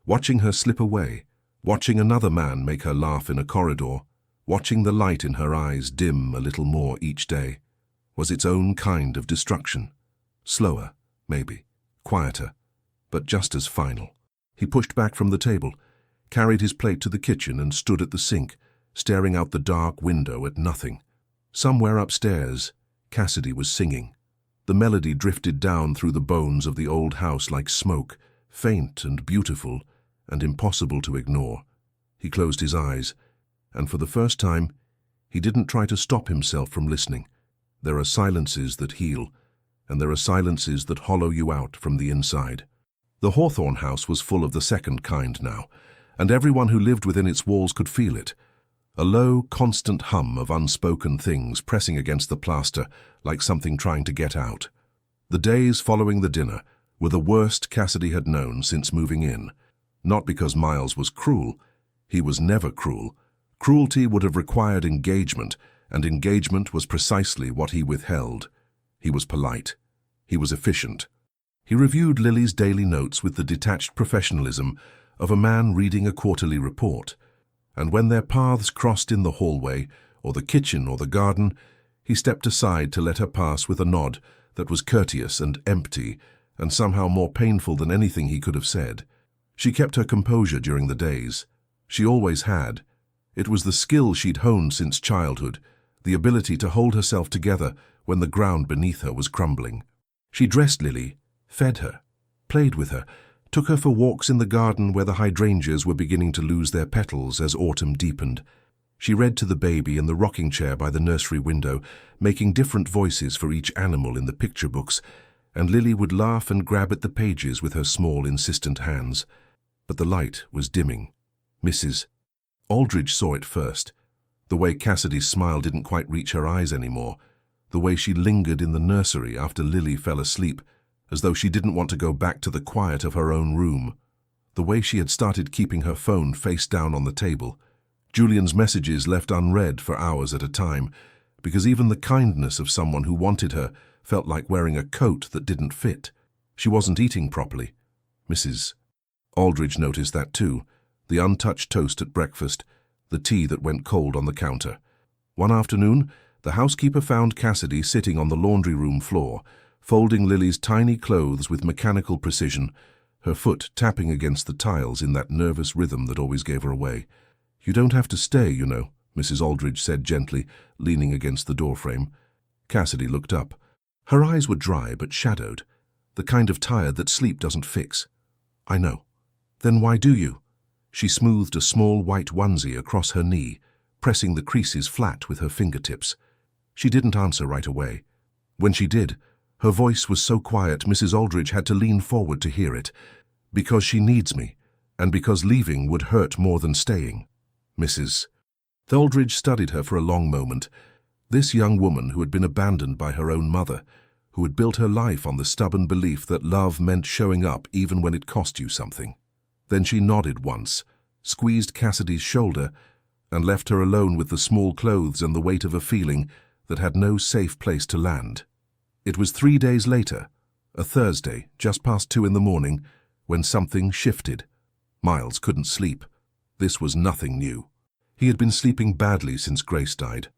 watching her slip away, watching another man make her laugh in a corridor, watching the light in her eyes dim a little more each day, was its own kind of destruction. Slower, maybe, quieter, but just as final. He pushed back from the table, carried his plate to the kitchen and stood at the sink, staring out the dark window at nothing. Somewhere upstairs, Cassidy was singing. The melody drifted down through the bones of the old house like smoke, faint and beautiful and impossible to ignore. He closed his eyes, and for the first time, he didn't try to stop himself from listening. There are silences that heal, and there are silences that hollow you out from the inside. The Hawthorne house was full of the second kind now, and everyone who lived within its walls could feel it. A low, constant hum of unspoken things pressing against the plaster like something trying to get out. The days following the dinner were the worst Cassidy had known since moving in. Not because Miles was cruel. He was never cruel. Cruelty would have required engagement, and engagement was precisely what he withheld. He was polite. He was efficient. He reviewed Lily's daily notes with the detached professionalism of a man reading a quarterly report. And when their paths crossed in the hallway, or the kitchen or the garden, he stepped aside to let her pass with a nod that was courteous and empty, and somehow more painful than anything he could have said. She kept her composure during the days. She always had. It was the skill she'd honed since childhood, the ability to hold herself together when the ground beneath her was crumbling. She dressed Lily, fed her, played with her, took her for walks in the garden where the hydrangeas were beginning to lose their petals as autumn deepened. She read to the baby in the rocking chair by the nursery window, making different voices for each animal in the picture books, and Lily would laugh and grab at the pages with her small, insistent hands. But the light was dimming. Mrs. Aldridge saw it first. The way Cassidy's smile didn't quite reach her eyes anymore. The way she lingered in the nursery after Lily fell asleep, as though she didn't want to go back to the quiet of her own room. The way she had started keeping her phone face down on the table. Julian's messages left unread for hours at a time, because even the kindness of someone who wanted her felt like wearing a coat that didn't fit. She wasn't eating properly. Mrs. Aldridge noticed that too, the untouched toast at breakfast, the tea that went cold on the counter. One afternoon, the housekeeper found Cassidy sitting on the laundry room floor, folding Lily's tiny clothes with mechanical precision, her foot tapping against the tiles in that nervous rhythm that always gave her away. "You don't have to stay, you know," Mrs. Aldridge said gently, leaning against the doorframe. Cassidy looked up. Her eyes were dry but shadowed, the kind of tired that sleep doesn't fix. "I know." "Then why do you?" She smoothed a small white onesie across her knee, pressing the creases flat with her fingertips. She didn't answer right away. When she did, her voice was so quiet Mrs. Aldridge had to lean forward to hear it. "Because she needs me, and because leaving would hurt more than staying." Mrs. Aldridge studied her for a long moment. This young woman who had been abandoned by her own mother, who had built her life on the stubborn belief that love meant showing up even when it cost you something. Then she nodded once, squeezed Cassidy's shoulder, and left her alone with the small clothes and the weight of a feeling that had no safe place to land. It was 3 days later, a Thursday, just past 2 in the morning, when something shifted. Miles couldn't sleep. This was nothing new. He had been sleeping badly since Grace died,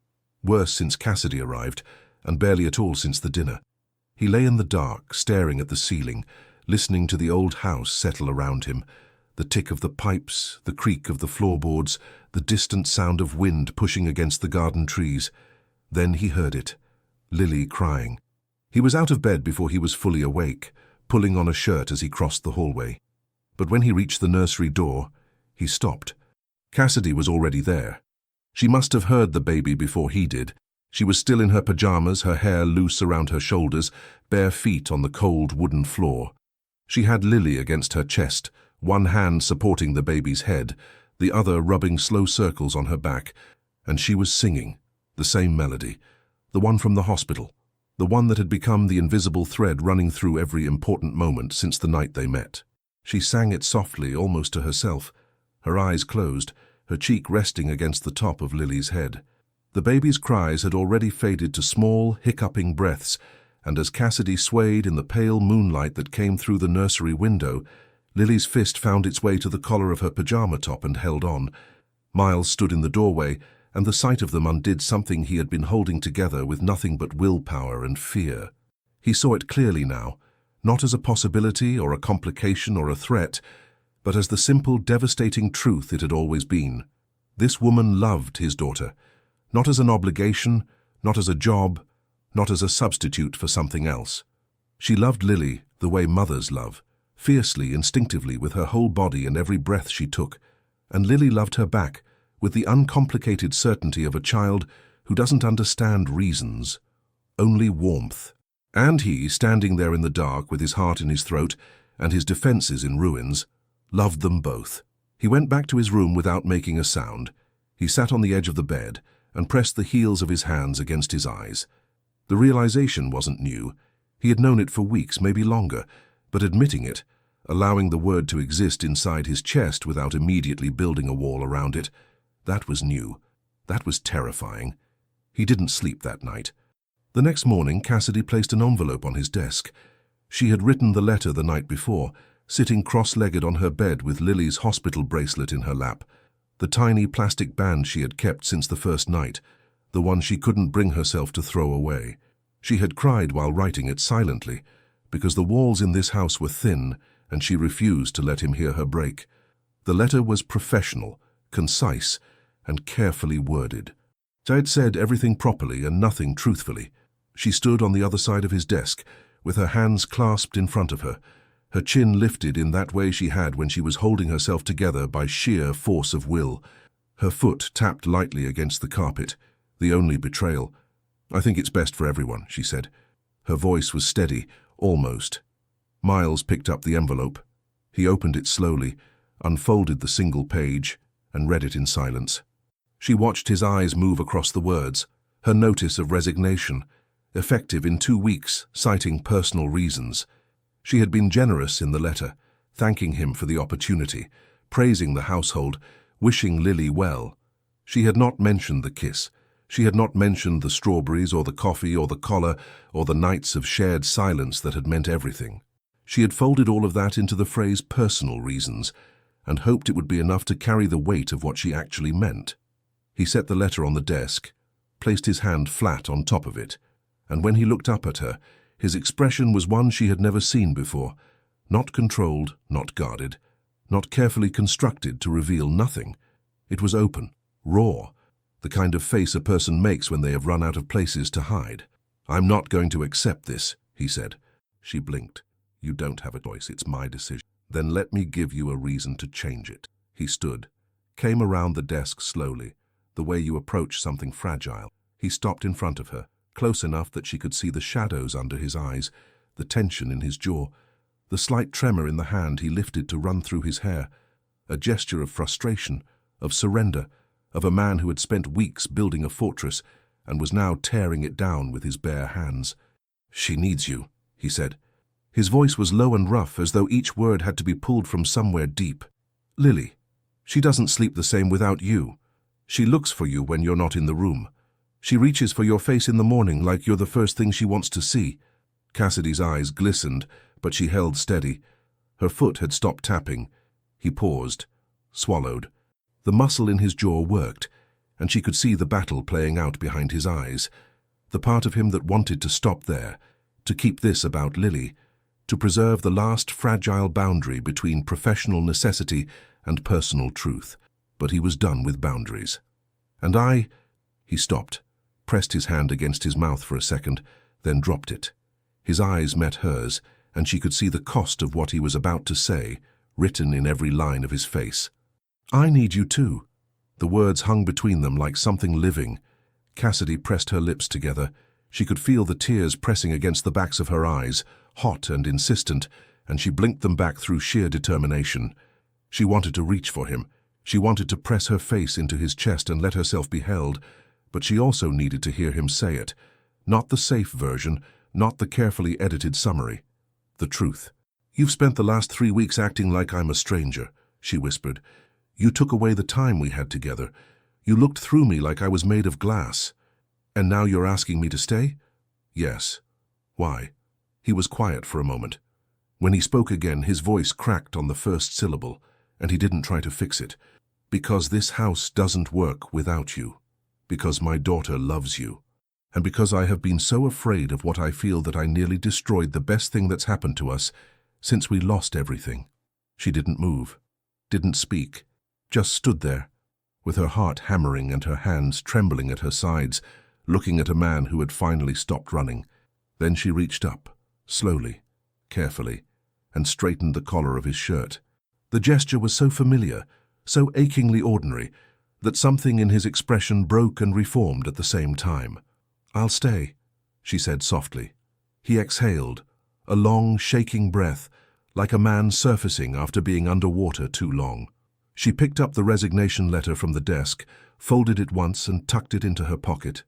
worse since Cassidy arrived, and barely at all since the dinner. He lay in the dark, staring at the ceiling, listening to the old house settle around him, the tick of the pipes, the creak of the floorboards, the distant sound of wind pushing against the garden trees. Then he heard it, Lily crying. He was out of bed before he was fully awake, pulling on a shirt as he crossed the hallway. But when he reached the nursery door, he stopped. Cassidy was already there. She must have heard the baby before he did. She was still in her pajamas, her hair loose around her shoulders, bare feet on the cold wooden floor. She had Lily against her chest, one hand supporting the baby's head, the other rubbing slow circles on her back, and she was singing, the same melody, the one from the hospital, the one that had become the invisible thread running through every important moment since the night they met. She sang it softly, almost to herself, her eyes closed, her cheek resting against the top of Lily's head. The baby's cries had already faded to small, hiccuping breaths, and as Cassidy swayed in the pale moonlight that came through the nursery window, Lily's fist found its way to the collar of her pajama top and held on. Miles stood in the doorway, and the sight of them undid something he had been holding together with nothing but willpower and fear. He saw it clearly now, not as a possibility or a complication or a threat, but as the simple, devastating truth it had always been. This woman loved his daughter, not as an obligation, not as a job, not as a substitute for something else. She loved Lily the way mothers love, fiercely, instinctively, with her whole body and every breath she took, and Lily loved her back, with the uncomplicated certainty of a child who doesn't understand reasons, only warmth. And he, standing there in the dark with his heart in his throat and his defenses in ruins, loved them both. He went back to his room without making a sound. He sat on the edge of the bed and pressed the heels of his hands against his eyes. The realization wasn't new. He had known it for weeks, maybe longer, but admitting it, allowing the word to exist inside his chest without immediately building a wall around it, that was new. That was terrifying. He didn't sleep that night. The next morning, Cassidy placed an envelope on his desk. She had written the letter the night before, sitting cross-legged on her bed with Lily's hospital bracelet in her lap, the tiny plastic band she had kept since the first night, the one she couldn't bring herself to throw away. She had cried while writing it silently, because the walls in this house were thin, and she refused to let him hear her break. The letter was professional, concise, and carefully worded. She had said everything properly and nothing truthfully. She stood on the other side of his desk, with her hands clasped in front of her, her chin lifted in that way she had when she was holding herself together by sheer force of will. Her foot tapped lightly against the carpet, the only betrayal. "I think it's best for everyone," she said. Her voice was steady, almost. Miles picked up the envelope. He opened it slowly, unfolded the single page, and read it in silence. She watched his eyes move across the words, her notice of resignation, effective in 2 weeks, citing personal reasons. She had been generous in the letter, thanking him for the opportunity, praising the household, wishing Lily well. She had not mentioned the kiss. She had not mentioned the strawberries or the coffee or the collar or the nights of shared silence that had meant everything. She had folded all of that into the phrase personal reasons and hoped it would be enough to carry the weight of what she actually meant. He set the letter on the desk, placed his hand flat on top of it, and when he looked up at her, his expression was one she had never seen before, not controlled, not guarded, not carefully constructed to reveal nothing. It was open, raw, the kind of face a person makes when they have run out of places to hide. "I'm not going to accept this," he said. She blinked. "You don't have a choice, it's my decision." "Then let me give you a reason to change it." He stood, came around the desk slowly, the way you approach something fragile. He stopped in front of her, close enough that she could see the shadows under his eyes, the tension in his jaw, the slight tremor in the hand he lifted to run through his hair, a gesture of frustration, of surrender, of a man who had spent weeks building a fortress and was now tearing it down with his bare hands. "She needs you," he said. His voice was low and rough, as though each word had to be pulled from somewhere deep. "Lily, she doesn't sleep the same without you. She looks for you when you're not in the room. She reaches for your face in the morning like you're the first thing she wants to see." Cassidy's eyes glistened, but she held steady. Her foot had stopped tapping. He paused, swallowed. The muscle in his jaw worked, and she could see the battle playing out behind his eyes. The part of him that wanted to stop there, to keep this about Lily, to preserve the last fragile boundary between professional necessity and personal truth. But he was done with boundaries. "And He stopped, pressed his hand against his mouth for a second, then dropped it. His eyes met hers, and she could see the cost of what he was about to say, written in every line of his face. "I need you too." The words hung between them like something living. Cassidy pressed her lips together. She could feel the tears pressing against the backs of her eyes, hot and insistent, and she blinked them back through sheer determination. She wanted to reach for him. She wanted to press her face into his chest and let herself be held, but she also needed to hear him say it. Not the safe version, not the carefully edited summary. The truth. "You've spent the last 3 weeks acting like I'm a stranger," she whispered. "You took away the time we had together. You looked through me like I was made of glass. And now you're asking me to stay?" "Yes." "Why?" He was quiet for a moment. When he spoke again, his voice cracked on the first syllable, and he didn't try to fix it. "Because this house doesn't work without you. Because my daughter loves you. And because I have been so afraid of what I feel that I nearly destroyed the best thing that's happened to us since we lost everything." She didn't move, didn't speak, just stood there, with her heart hammering and her hands trembling at her sides, looking at a man who had finally stopped running. Then she reached up, slowly, carefully, and straightened the collar of his shirt. The gesture was so familiar, so achingly ordinary, that something in his expression broke and reformed at the same time. "I'll stay," she said softly. He exhaled, a long, shaking breath, like a man surfacing after being underwater too long. She picked up the resignation letter from the desk, folded it once and tucked it into her pocket.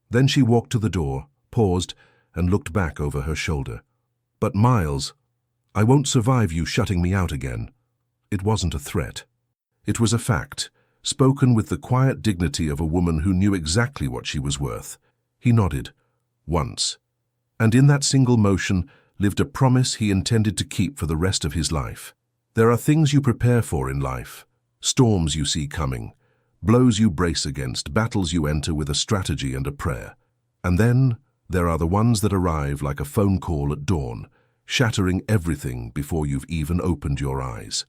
Then she walked to the door, paused, and looked back over her shoulder. "But Miles, I won't survive you shutting me out again." It wasn't a threat. It was a fact, spoken with the quiet dignity of a woman who knew exactly what she was worth. He nodded, once, and in that single motion lived a promise he intended to keep for the rest of his life. There are things you prepare for in life, storms you see coming, blows you brace against, battles you enter with a strategy and a prayer. And then there are the ones that arrive like a phone call at dawn, shattering everything before you've even opened your eyes.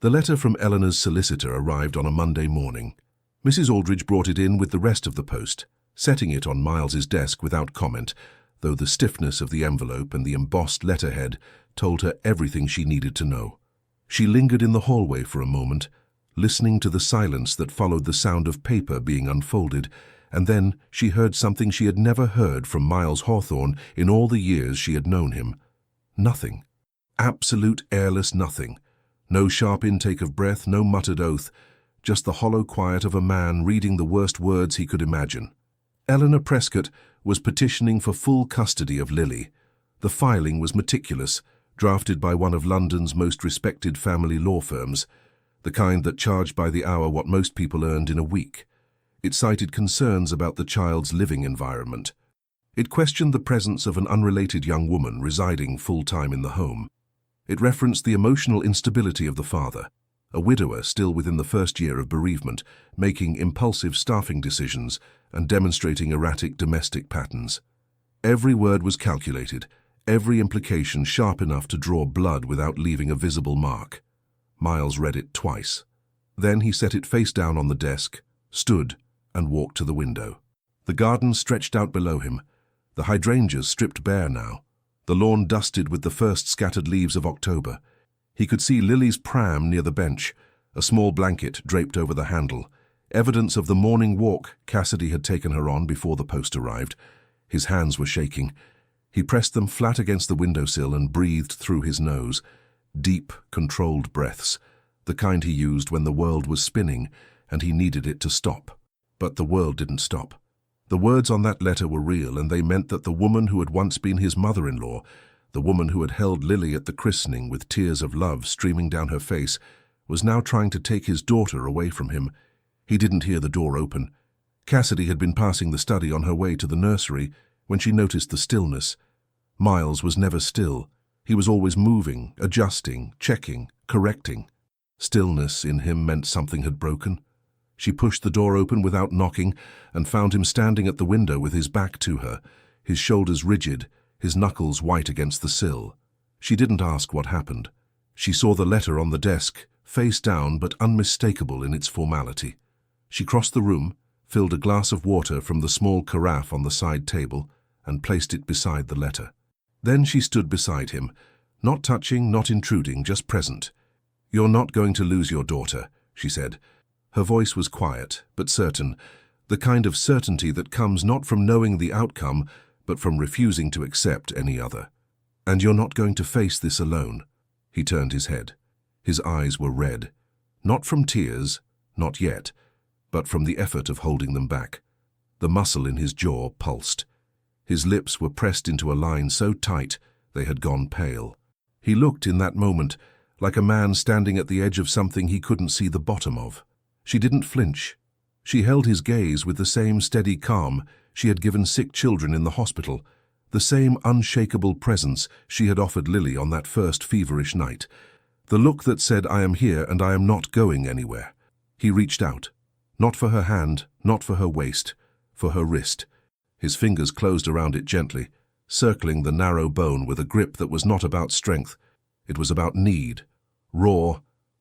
The letter from Eleanor's solicitor arrived on a Monday morning. Mrs. Aldridge brought it in with the rest of the post, setting it on Miles's desk without comment, though the stiffness of the envelope and the embossed letterhead told her everything she needed to know. She lingered in the hallway for a moment, listening to the silence that followed the sound of paper being unfolded, and then she heard something she had never heard from Miles Hawthorne in all the years she had known him. Nothing. Absolute airless nothing. No sharp intake of breath, no muttered oath, just the hollow quiet of a man reading the worst words he could imagine. Eleanor Prescott was petitioning for full custody of Lily. The filing was meticulous, drafted by one of London's most respected family law firms, the kind that charged by the hour what most people earned in a week. It cited concerns about the child's living environment. It questioned the presence of an unrelated young woman residing full-time in the home. It referenced the emotional instability of the father, a widower still within the first year of bereavement, making impulsive staffing decisions and demonstrating erratic domestic patterns. Every word was calculated, every implication sharp enough to draw blood without leaving a visible mark. Miles read it twice. Then he set it face down on the desk, stood, and walked to the window. The garden stretched out below him, the hydrangeas stripped bare now, the lawn dusted with the first scattered leaves of October. He could see Lily's pram near the bench, a small blanket draped over the handle, evidence of the morning walk Cassidy had taken her on before the post arrived. His hands were shaking. He pressed them flat against the windowsill and breathed through his nose. Deep, controlled breaths, the kind he used when the world was spinning and he needed it to stop. But the world didn't stop. The words on that letter were real, and they meant that the woman who had once been his mother-in-law, the woman who had held Lily at the christening with tears of love streaming down her face, was now trying to take his daughter away from him. He didn't hear the door open. Cassidy had been passing the study on her way to the nursery when she noticed the stillness. Miles was never still. He was always moving, adjusting, checking, correcting. Stillness in him meant something had broken. She pushed the door open without knocking and found him standing at the window with his back to her, his shoulders rigid, his knuckles white against the sill. She didn't ask what happened. She saw the letter on the desk, face down but unmistakable in its formality. She crossed the room, filled a glass of water from the small carafe on the side table, and placed it beside the letter. Then she stood beside him, not touching, not intruding, just present. "You're not going to lose your daughter," she said. Her voice was quiet, but certain, the kind of certainty that comes not from knowing the outcome, but from refusing to accept any other. "And you're not going to face this alone." He turned his head. His eyes were red, not from tears, not yet, but from the effort of holding them back. The muscle in his jaw pulsed. His lips were pressed into a line so tight they had gone pale. He looked in that moment like a man standing at the edge of something he couldn't see the bottom of. She didn't flinch. She held his gaze with the same steady calm she had given sick children in the hospital, the same unshakable presence she had offered Lily on that first feverish night, the look that said, "I am here and I am not going anywhere." He reached out, not for her hand, not for her waist, for her wrist. His fingers closed around it gently, circling the narrow bone with a grip that was not about strength. It was about need, raw,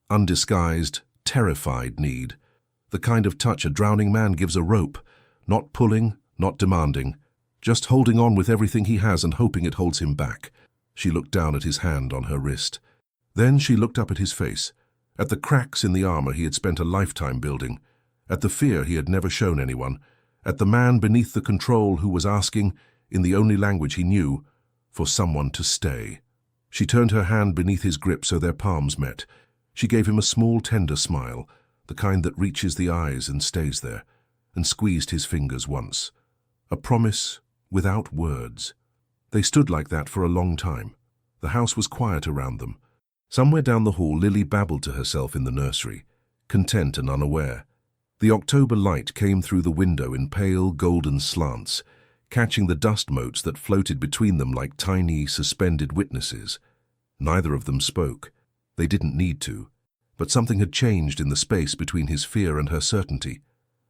undisguised, terrified need, the kind of touch a drowning man gives a rope, not pulling, not demanding, just holding on with everything he has and hoping it holds him back. She looked down at his hand on her wrist. Then she looked up at his face, at the cracks in the armor he had spent a lifetime building, at the fear he had never shown anyone, at the man beneath the control who was asking, in the only language he knew, for someone to stay. She turned her hand beneath his grip so their palms met. She gave him a small, tender smile, the kind that reaches the eyes and stays there, and squeezed his fingers once. A promise without words. They stood like that for a long time. The house was quiet around them. Somewhere down the hall, Lily babbled to herself in the nursery, content and unaware. The October light came through the window in pale, golden slants, catching the dust motes that floated between them like tiny, suspended witnesses. Neither of them spoke. They didn't need to. But something had changed in the space between his fear and her certainty.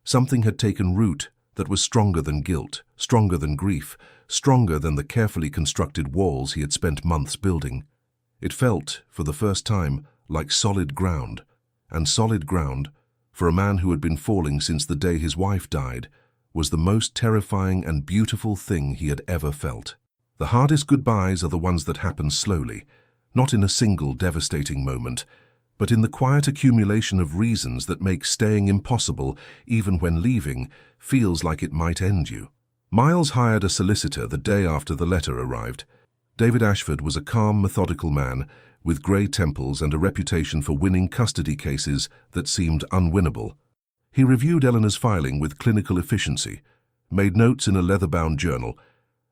Something had taken root that was stronger than guilt, stronger than grief, stronger than the carefully constructed walls he had spent months building. It felt, for the first time, like solid ground. And solid ground, for a man who had been falling since the day his wife died, was the most terrifying and beautiful thing he had ever felt. The hardest goodbyes are the ones that happen slowly, not in a single devastating moment, but in the quiet accumulation of reasons that make staying impossible, even when leaving, feels like it might end you. Miles hired a solicitor the day after the letter arrived. David Ashford was a calm, methodical man with grey temples and a reputation for winning custody cases that seemed unwinnable. He reviewed Eleanor's filing with clinical efficiency, made notes in a leather-bound journal,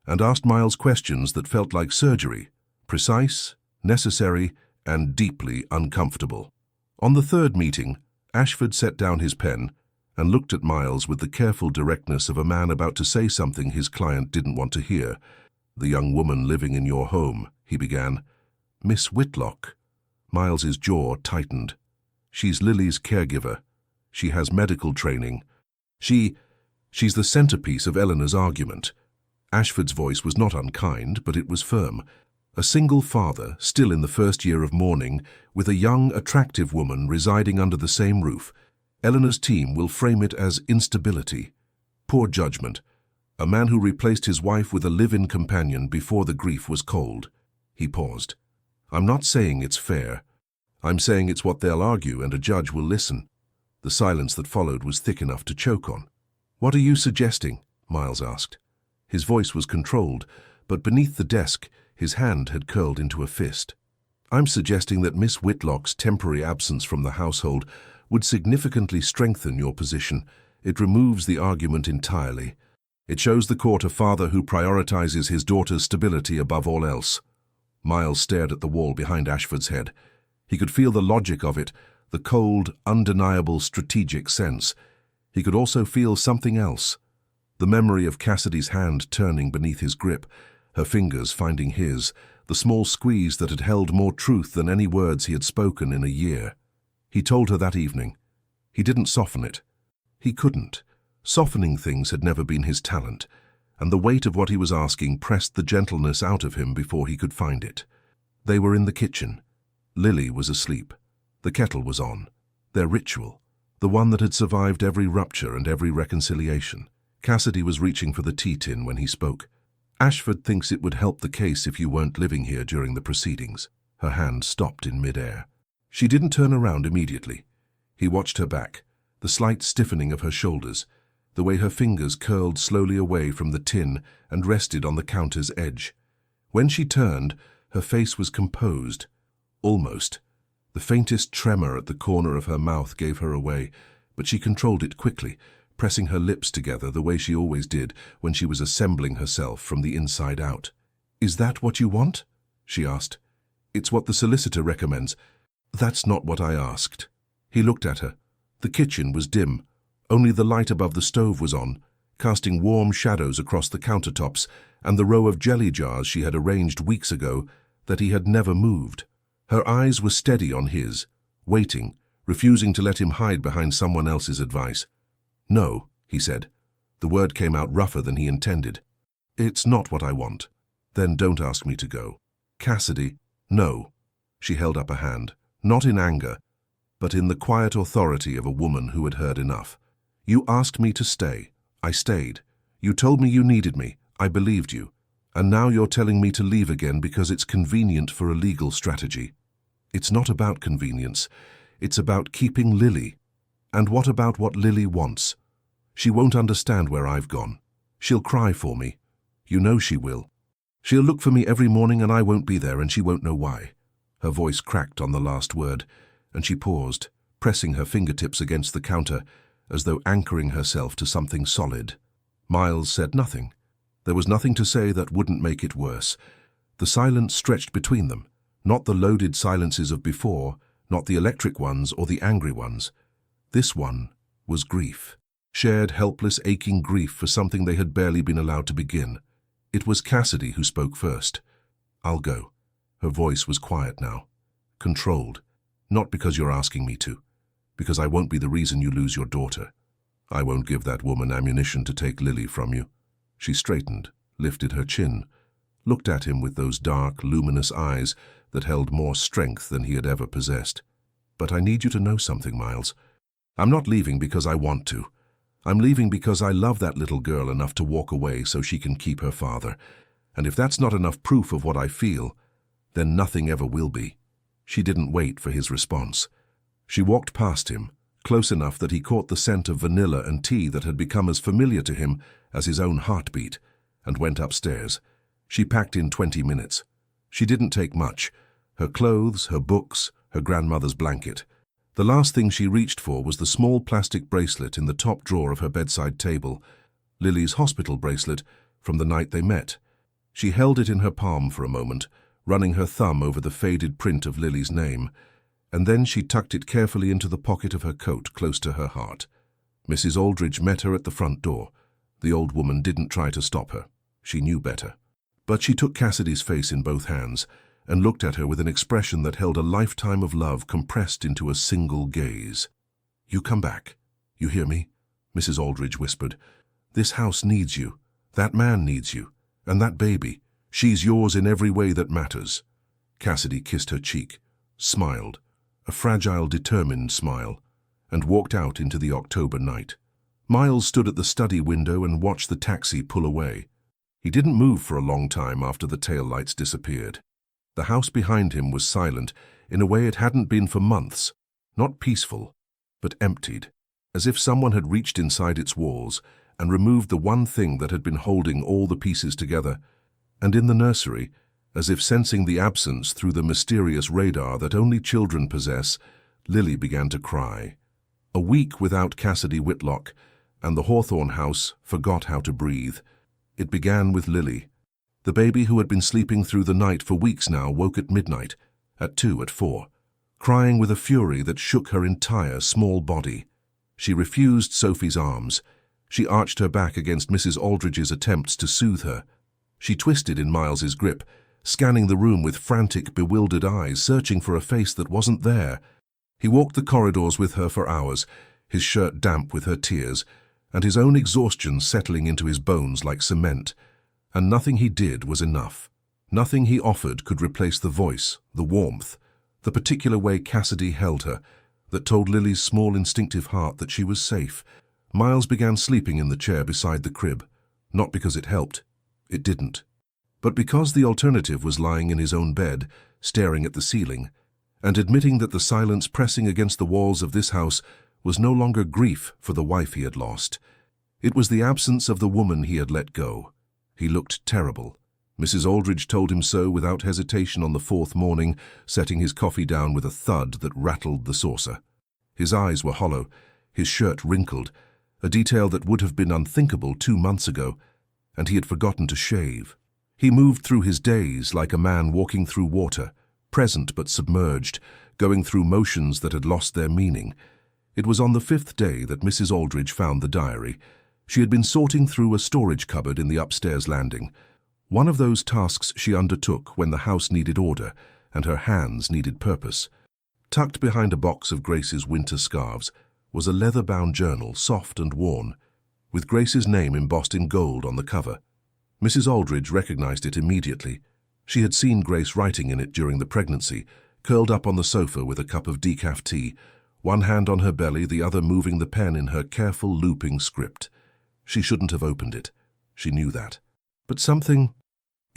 and asked Miles questions that felt like surgery, precise, necessary, and deeply uncomfortable. On the third meeting, Ashford set down his pen and looked at Miles with the careful directness of a man about to say something his client didn't want to hear. "The young woman living in your home," he began. "Miss Whitlock." Miles's jaw tightened. "She's Lily's caregiver. She has medical training. She's the centerpiece of Eleanor's argument." Ashford's voice was not unkind, but it was firm. A single father, still in the first year of mourning, with a young, attractive woman residing under the same roof. Eleanor's team will frame it as instability, poor judgment, a man who replaced his wife with a live-in companion before the grief was cold. He paused. "I'm not saying it's fair. I'm saying it's what they'll argue and a judge will listen." The silence that followed was thick enough to choke on. "What are you suggesting?" Miles asked. His voice was controlled, but beneath the desk, his hand had curled into a fist. "I'm suggesting that Miss Whitlock's temporary absence from the household would significantly strengthen your position. It removes the argument entirely. It shows the court a father who prioritizes his daughter's stability above all else. Miles stared at the wall behind Ashford's head. He could feel the logic of it, the cold, undeniable strategic sense. He could also feel something else. The memory of Cassidy's hand turning beneath his grip, her fingers finding his, the small squeeze that had held more truth than any words he had spoken in a year. He told her that evening. He didn't soften it. He couldn't. Softening things had never been his talent, and the weight of what he was asking pressed the gentleness out of him before he could find it. They were in the kitchen. Lily was asleep. The kettle was on. Their ritual. The one that had survived every rupture and every reconciliation. Cassidy was reaching for the tea tin when he spoke. Ashford thinks it would help the case if you weren't living here during the proceedings. Her hand stopped in mid-air. She didn't turn around immediately. He watched her back, the slight stiffening of her shoulders, the way her fingers curled slowly away from the tin and rested on the counter's edge. When she turned, her face was composed. Almost. The faintest tremor at the corner of her mouth gave her away, but she controlled it quickly, pressing her lips together the way she always did when she was assembling herself from the inside out. "Is that what you want?" she asked. "It's what the solicitor recommends." "That's not what I asked." He looked at her. The kitchen was dim. Only the light above the stove was on, casting warm shadows across the countertops and the row of jelly jars she had arranged weeks ago that he had never moved. Her eyes were steady on his, waiting, refusing to let him hide behind someone else's advice. "No," he said. The word came out rougher than he intended. "It's not what I want." "Then don't ask me to go." "Cassidy, no." She held up a hand, not in anger, but in the quiet authority of a woman who had heard enough. "You asked me to stay. I stayed. You told me you needed me. I believed you. And now you're telling me to leave again because it's convenient for a legal strategy. It's not about convenience. It's about keeping Lily. And what about what Lily wants? She won't understand where I've gone. She'll cry for me. You know she will. She'll look for me every morning and I won't be there and she won't know why." Her voice cracked on the last word, and she paused, pressing her fingertips against the counter, as though anchoring herself to something solid. Miles said nothing. There was nothing to say that wouldn't make it worse. The silence stretched between them, not the loaded silences of before, not the electric ones or the angry ones. This one was grief. Shared, helpless, aching grief for something they had barely been allowed to begin. It was Cassidy who spoke first. "I'll go." Her voice was quiet now, controlled. "Not because you're asking me to, because I won't be the reason you lose your daughter. I won't give that woman ammunition to take Lily from you." She straightened, lifted her chin, looked at him with those dark, luminous eyes that held more strength than he had ever possessed. "But I need you to know something, Miles. I'm not leaving because I want to. I'm leaving because I love that little girl enough to walk away so she can keep her father. And if that's not enough proof of what I feel, then nothing ever will be." She didn't wait for his response. She walked past him, close enough that he caught the scent of vanilla and tea that had become as familiar to him as his own heartbeat, and went upstairs. She packed in 20 minutes. She didn't take much. Her clothes, her books, her grandmother's blanket. The last thing she reached for was the small plastic bracelet in the top drawer of her bedside table, Lily's hospital bracelet from the night they met. She held it in her palm for a moment, running her thumb over the faded print of Lily's name, and then she tucked it carefully into the pocket of her coat close to her heart. Mrs. Aldridge met her at the front door. The old woman didn't try to stop her. She knew better. But she took Cassidy's face in both hands and looked at her with an expression that held a lifetime of love compressed into a single gaze. "You come back. You hear me?" Mrs. Aldridge whispered. "This house needs you. That man needs you. And that baby. She's yours in every way that matters." Cassidy kissed her cheek, smiled, a fragile, determined smile, and walked out into the October night. Miles stood at the study window and watched the taxi pull away. He didn't move for a long time after the taillights disappeared. The house behind him was silent in a way it hadn't been for months, not peaceful, but emptied, as if someone had reached inside its walls and removed the one thing that had been holding all the pieces together. And in the nursery, as if sensing the absence through the mysterious radar that only children possess, Lily began to cry. A week without Cassidy Whitlock, and the Hawthorne house forgot how to breathe. It began with Lily. The baby who had been sleeping through the night for weeks now woke at midnight, at 2, at 4, crying with a fury that shook her entire small body. She refused Sophie's arms. She arched her back against Mrs. Aldridge's attempts to soothe her. She twisted in Miles's grip, scanning the room with frantic, bewildered eyes, searching for a face that wasn't there. He walked the corridors with her for hours, his shirt damp with her tears, and his own exhaustion settling into his bones like cement. And nothing he did was enough. Nothing he offered could replace the voice, the warmth, the particular way Cassidy held her, that told Lily's small instinctive heart that she was safe. Miles began sleeping in the chair beside the crib, not because it helped. It didn't. But because the alternative was lying in his own bed, staring at the ceiling, and admitting that the silence pressing against the walls of this house was no longer grief for the wife he had lost. It was the absence of the woman he had let go. He looked terrible. Mrs. Aldridge told him so without hesitation on the 4th morning, setting his coffee down with a thud that rattled the saucer. His eyes were hollow, his shirt wrinkled, a detail that would have been unthinkable 2 months ago, and he had forgotten to shave. He moved through his days like a man walking through water, present but submerged, going through motions that had lost their meaning. It was on the 5th day that Mrs. Aldridge found the diary. She had been sorting through a storage cupboard in the upstairs landing, one of those tasks she undertook when the house needed order and her hands needed purpose. Tucked behind a box of Grace's winter scarves was a leather-bound journal, soft and worn, with Grace's name embossed in gold on the cover. Mrs. Aldridge recognized it immediately. She had seen Grace writing in it during the pregnancy, curled up on the sofa with a cup of decaf tea, one hand on her belly, the other moving the pen in her careful looping script. She shouldn't have opened it. She knew that. But something,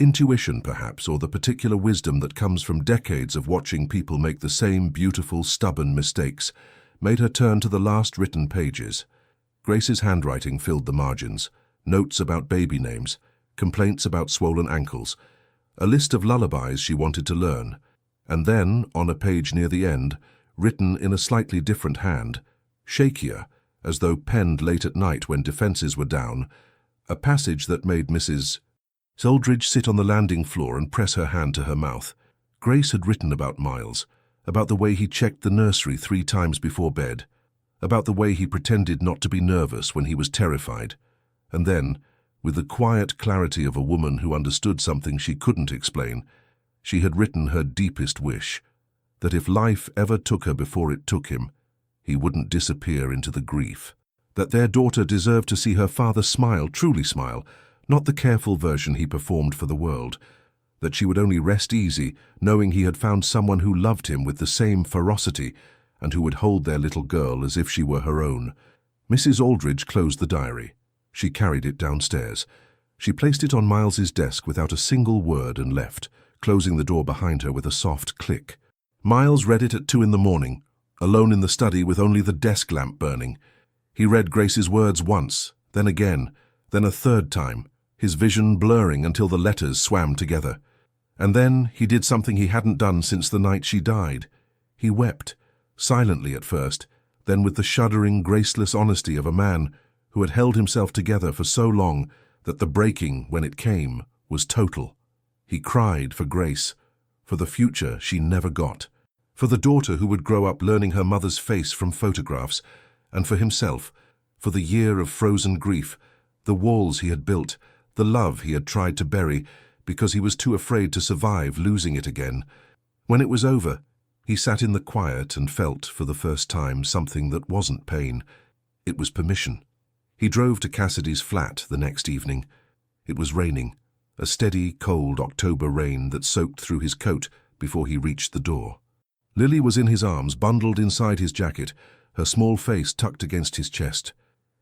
intuition perhaps, or the particular wisdom that comes from decades of watching people make the same beautiful, stubborn mistakes, made her turn to the last written pages. Grace's handwriting filled the margins, notes about baby names, complaints about swollen ankles, a list of lullabies she wanted to learn, and then, on a page near the end, written in a slightly different hand, shakier, as though penned late at night when defenses were down, a passage that made Mrs. Aldridge sit on the landing floor and press her hand to her mouth. Grace had written about Miles, about the way he checked the nursery 3 times before bed, about the way he pretended not to be nervous when he was terrified, and then, with the quiet clarity of a woman who understood something she couldn't explain, she had written her deepest wish, that if life ever took her before it took him, he wouldn't disappear into the grief. That their daughter deserved to see her father smile, truly smile, not the careful version he performed for the world. That she would only rest easy, knowing he had found someone who loved him with the same ferocity and who would hold their little girl as if she were her own. Mrs. Aldridge closed the diary. She carried it downstairs. She placed it on Miles's desk without a single word and left, closing the door behind her with a soft click. Miles read it at 2 in the morning, alone in the study with only the desk lamp burning. He read Grace's words once, then again, then a 3rd time, his vision blurring until the letters swam together. And then he did something he hadn't done since the night she died. He wept, silently at first, then with the shuddering, graceless honesty of a man who had held himself together for so long that the breaking, when it came, was total. He cried for Grace, for the future she never got, for the daughter who would grow up learning her mother's face from photographs, and for himself, for the year of frozen grief, the walls he had built, the love he had tried to bury because he was too afraid to survive losing it again. When it was over, he sat in the quiet and felt, for the first time, something that wasn't pain. It was permission. He drove to Cassidy's flat the next evening. It was raining, a steady, cold October rain that soaked through his coat before he reached the door. Lily was in his arms, bundled inside his jacket, her small face tucked against his chest.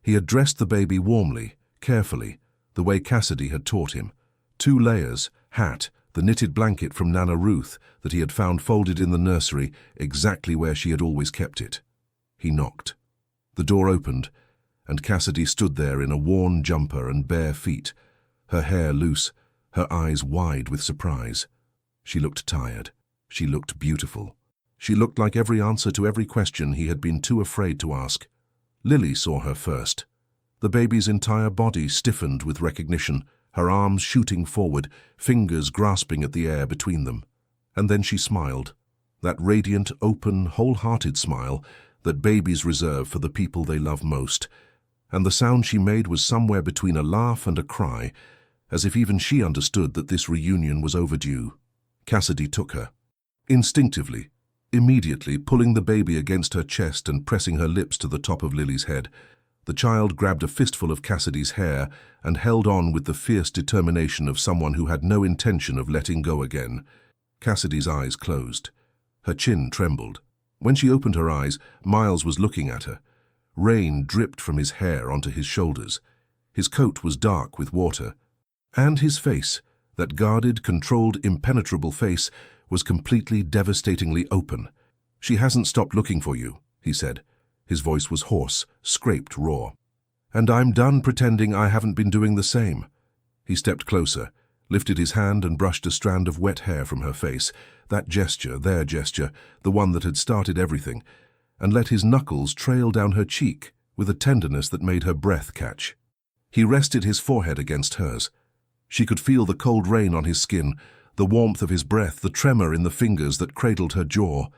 He had dressed the baby warmly, carefully, the way Cassidy had taught him. 2 layers, hat, the knitted blanket from Nana Ruth that he had found folded in the nursery, exactly where she had always kept it. He knocked. The door opened, and Cassidy stood there in a worn jumper and bare feet, her hair loose, her eyes wide with surprise. She looked tired. She looked beautiful. She looked like every answer to every question he had been too afraid to ask. Lily saw her first. The baby's entire body stiffened with recognition, her arms shooting forward, fingers grasping at the air between them. And then she smiled, that radiant, open, wholehearted smile that babies reserve for the people they love most. And the sound she made was somewhere between a laugh and a cry, as if even she understood that this reunion was overdue. Cassidy took her. Instinctively, immediately pulling the baby against her chest and pressing her lips to the top of Lily's head, the child grabbed a fistful of Cassidy's hair and held on with the fierce determination of someone who had no intention of letting go again. Cassidy's eyes closed. Her chin trembled. When she opened her eyes, Miles was looking at her. Rain dripped from his hair onto his shoulders. His coat was dark with water. And his face, that guarded, controlled, impenetrable face, was completely, devastatingly open. "She hasn't stopped looking for you," he said. His voice was hoarse, scraped raw. "And I'm done pretending I haven't been doing the same." He stepped closer, lifted his hand and brushed a strand of wet hair from her face, that gesture, their gesture, the one that had started everything, and let his knuckles trail down her cheek with a tenderness that made her breath catch. He rested his forehead against hers. She could feel the cold rain on his skin, the warmth of his breath, the tremor in the fingers that cradled her jaw.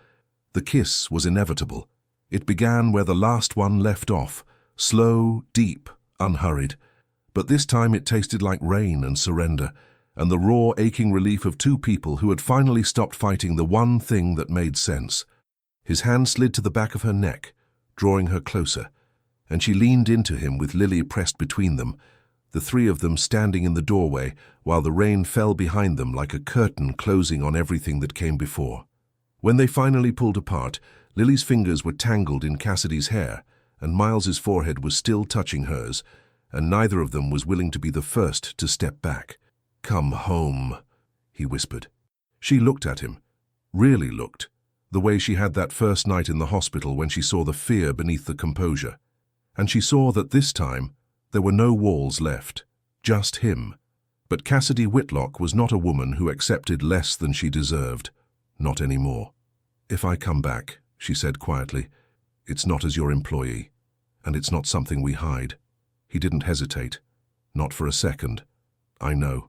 The kiss was inevitable. It began where the last one left off, slow, deep, unhurried. But this time it tasted like rain and surrender, and the raw, aching relief of two people who had finally stopped fighting the one thing that made sense. His hand slid to the back of her neck, drawing her closer, and she leaned into him with Lily pressed between them, the three of them standing in the doorway while the rain fell behind them like a curtain closing on everything that came before. When they finally pulled apart, Lily's fingers were tangled in Cassidy's hair, and Miles's forehead was still touching hers, and neither of them was willing to be the first to step back. "Come home," he whispered. She looked at him, really looked, the way she had that first night in the hospital when she saw the fear beneath the composure. And she saw that this time there were no walls left, just him. But Cassidy Whitlock was not a woman who accepted less than she deserved, not anymore. "If I come back," she said quietly, "it's not as your employee, and it's not something we hide." He didn't hesitate, not for a second. "I know."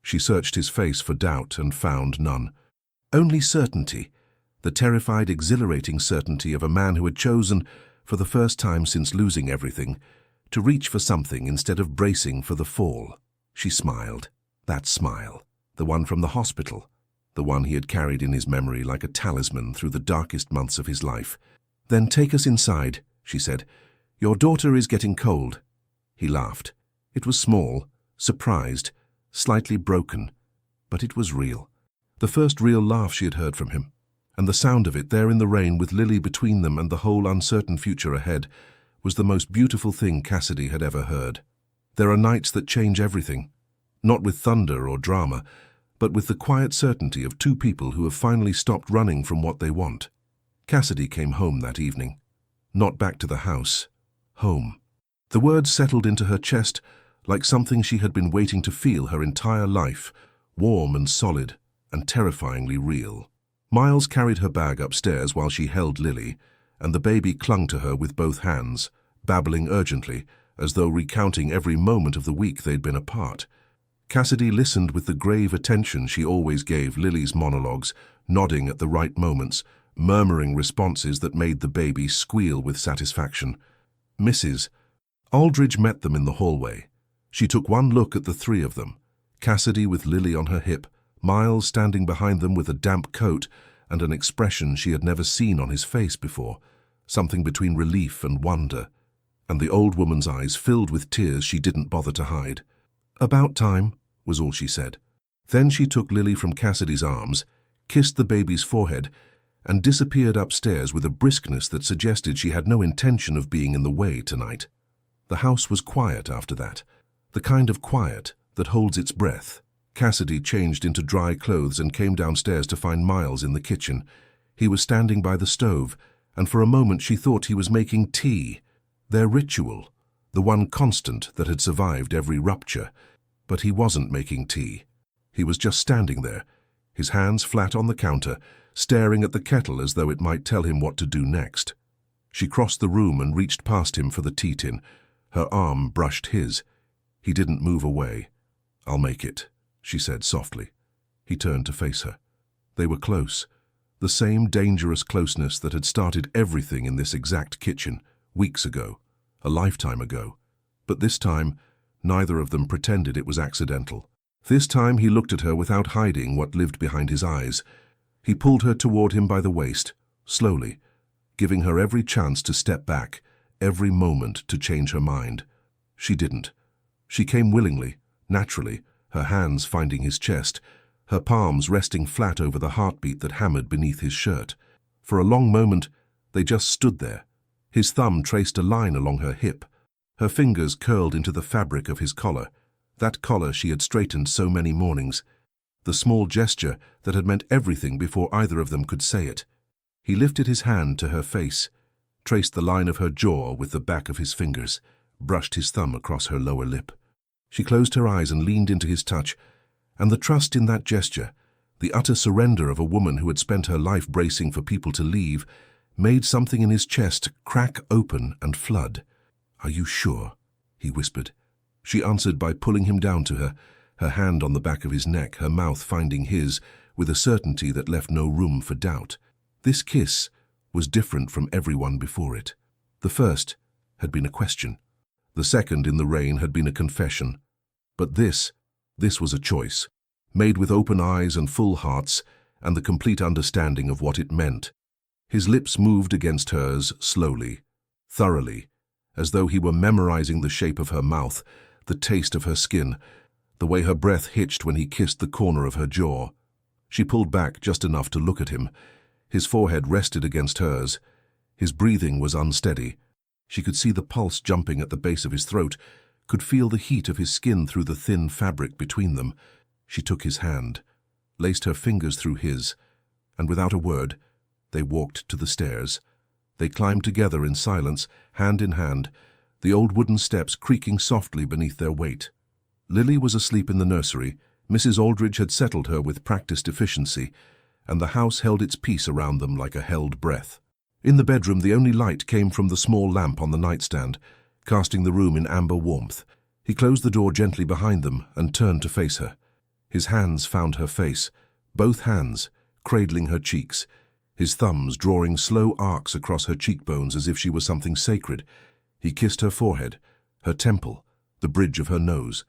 She searched his face for doubt and found none. Only certainty, the terrified, exhilarating certainty of a man who had chosen, for the first time since losing everything, to reach for something instead of bracing for the fall. She smiled. That smile, the one from the hospital, the one he had carried in his memory like a talisman through the darkest months of his life. "Then take us inside," she said. "Your daughter is getting cold." He laughed. It was small, surprised, slightly broken, but it was real. The first real laugh she had heard from him, and the sound of it there in the rain with Lily between them and the whole uncertain future ahead was the most beautiful thing Cassidy had ever heard. There are nights that change everything, not with thunder or drama, but with the quiet certainty of two people who have finally stopped running from what they want. Cassidy came home that evening. Not back to the house. Home. The words settled into her chest like something she had been waiting to feel her entire life, warm and solid and terrifyingly real. Miles carried her bag upstairs while she held Lily, and the baby clung to her with both hands, babbling urgently, as though recounting every moment of the week they'd been apart. Cassidy listened with the grave attention she always gave Lily's monologues, nodding at the right moments, murmuring responses that made the baby squeal with satisfaction. Mrs. Aldridge met them in the hallway. She took one look at the three of them, Cassidy with Lily on her hip, Miles standing behind them with a damp coat and an expression she had never seen on his face before, something between relief and wonder, and the old woman's eyes filled with tears she didn't bother to hide. "About time," was all she said. Then she took Lily from Cassidy's arms, kissed the baby's forehead, and disappeared upstairs with a briskness that suggested she had no intention of being in the way tonight. The house was quiet after that, the kind of quiet that holds its breath. Cassidy changed into dry clothes and came downstairs to find Miles in the kitchen. He was standing by the stove, and for a moment she thought he was making tea, their ritual, the one constant that had survived every rupture. But he wasn't making tea. He was just standing there, his hands flat on the counter, staring at the kettle as though it might tell him what to do next. She crossed the room and reached past him for the tea tin. Her arm brushed his. He didn't move away. "I'll make it," she said softly. He turned to face her. They were close. The same dangerous closeness that had started everything in this exact kitchen, weeks ago, a lifetime ago. But this time, neither of them pretended it was accidental. This time he looked at her without hiding what lived behind his eyes. He pulled her toward him by the waist, slowly, giving her every chance to step back, every moment to change her mind. She didn't. She came willingly, naturally, her hands finding his chest, her palms resting flat over the heartbeat that hammered beneath his shirt. For a long moment, they just stood there. His thumb traced a line along her hip. Her fingers curled into the fabric of his collar, that collar she had straightened so many mornings. The small gesture that had meant everything before either of them could say it. He lifted his hand to her face, traced the line of her jaw with the back of his fingers, brushed his thumb across her lower lip. She closed her eyes and leaned into his touch, and the trust in that gesture, the utter surrender of a woman who had spent her life bracing for people to leave, made something in his chest crack open and flood. "Are you sure?" he whispered. She answered by pulling him down to her, her hand on the back of his neck, her mouth finding his, with a certainty that left no room for doubt. This kiss was different from everyone before it. The first had been a question. The second in the rain had been a confession. But this was a choice, made with open eyes and full hearts, and the complete understanding of what it meant. His lips moved against hers slowly, thoroughly, as though he were memorizing the shape of her mouth, the taste of her skin, the way her breath hitched when he kissed the corner of her jaw. She pulled back just enough to look at him. His forehead rested against hers. His breathing was unsteady. She could see the pulse jumping at the base of his throat, could feel the heat of his skin through the thin fabric between them. She took his hand, laced her fingers through his, and without a word, they walked to the stairs. They climbed together in silence, hand in hand, the old wooden steps creaking softly beneath their weight. Lily was asleep in the nursery. Mrs. Aldridge had settled her with practiced efficiency, and the house held its peace around them like a held breath. In the bedroom, the only light came from the small lamp on the nightstand, casting the room in amber warmth. He closed the door gently behind them and turned to face her. His hands found her face, both hands, cradling her cheeks, his thumbs drawing slow arcs across her cheekbones as if she was something sacred. He kissed her forehead, her temple, the bridge of her nose.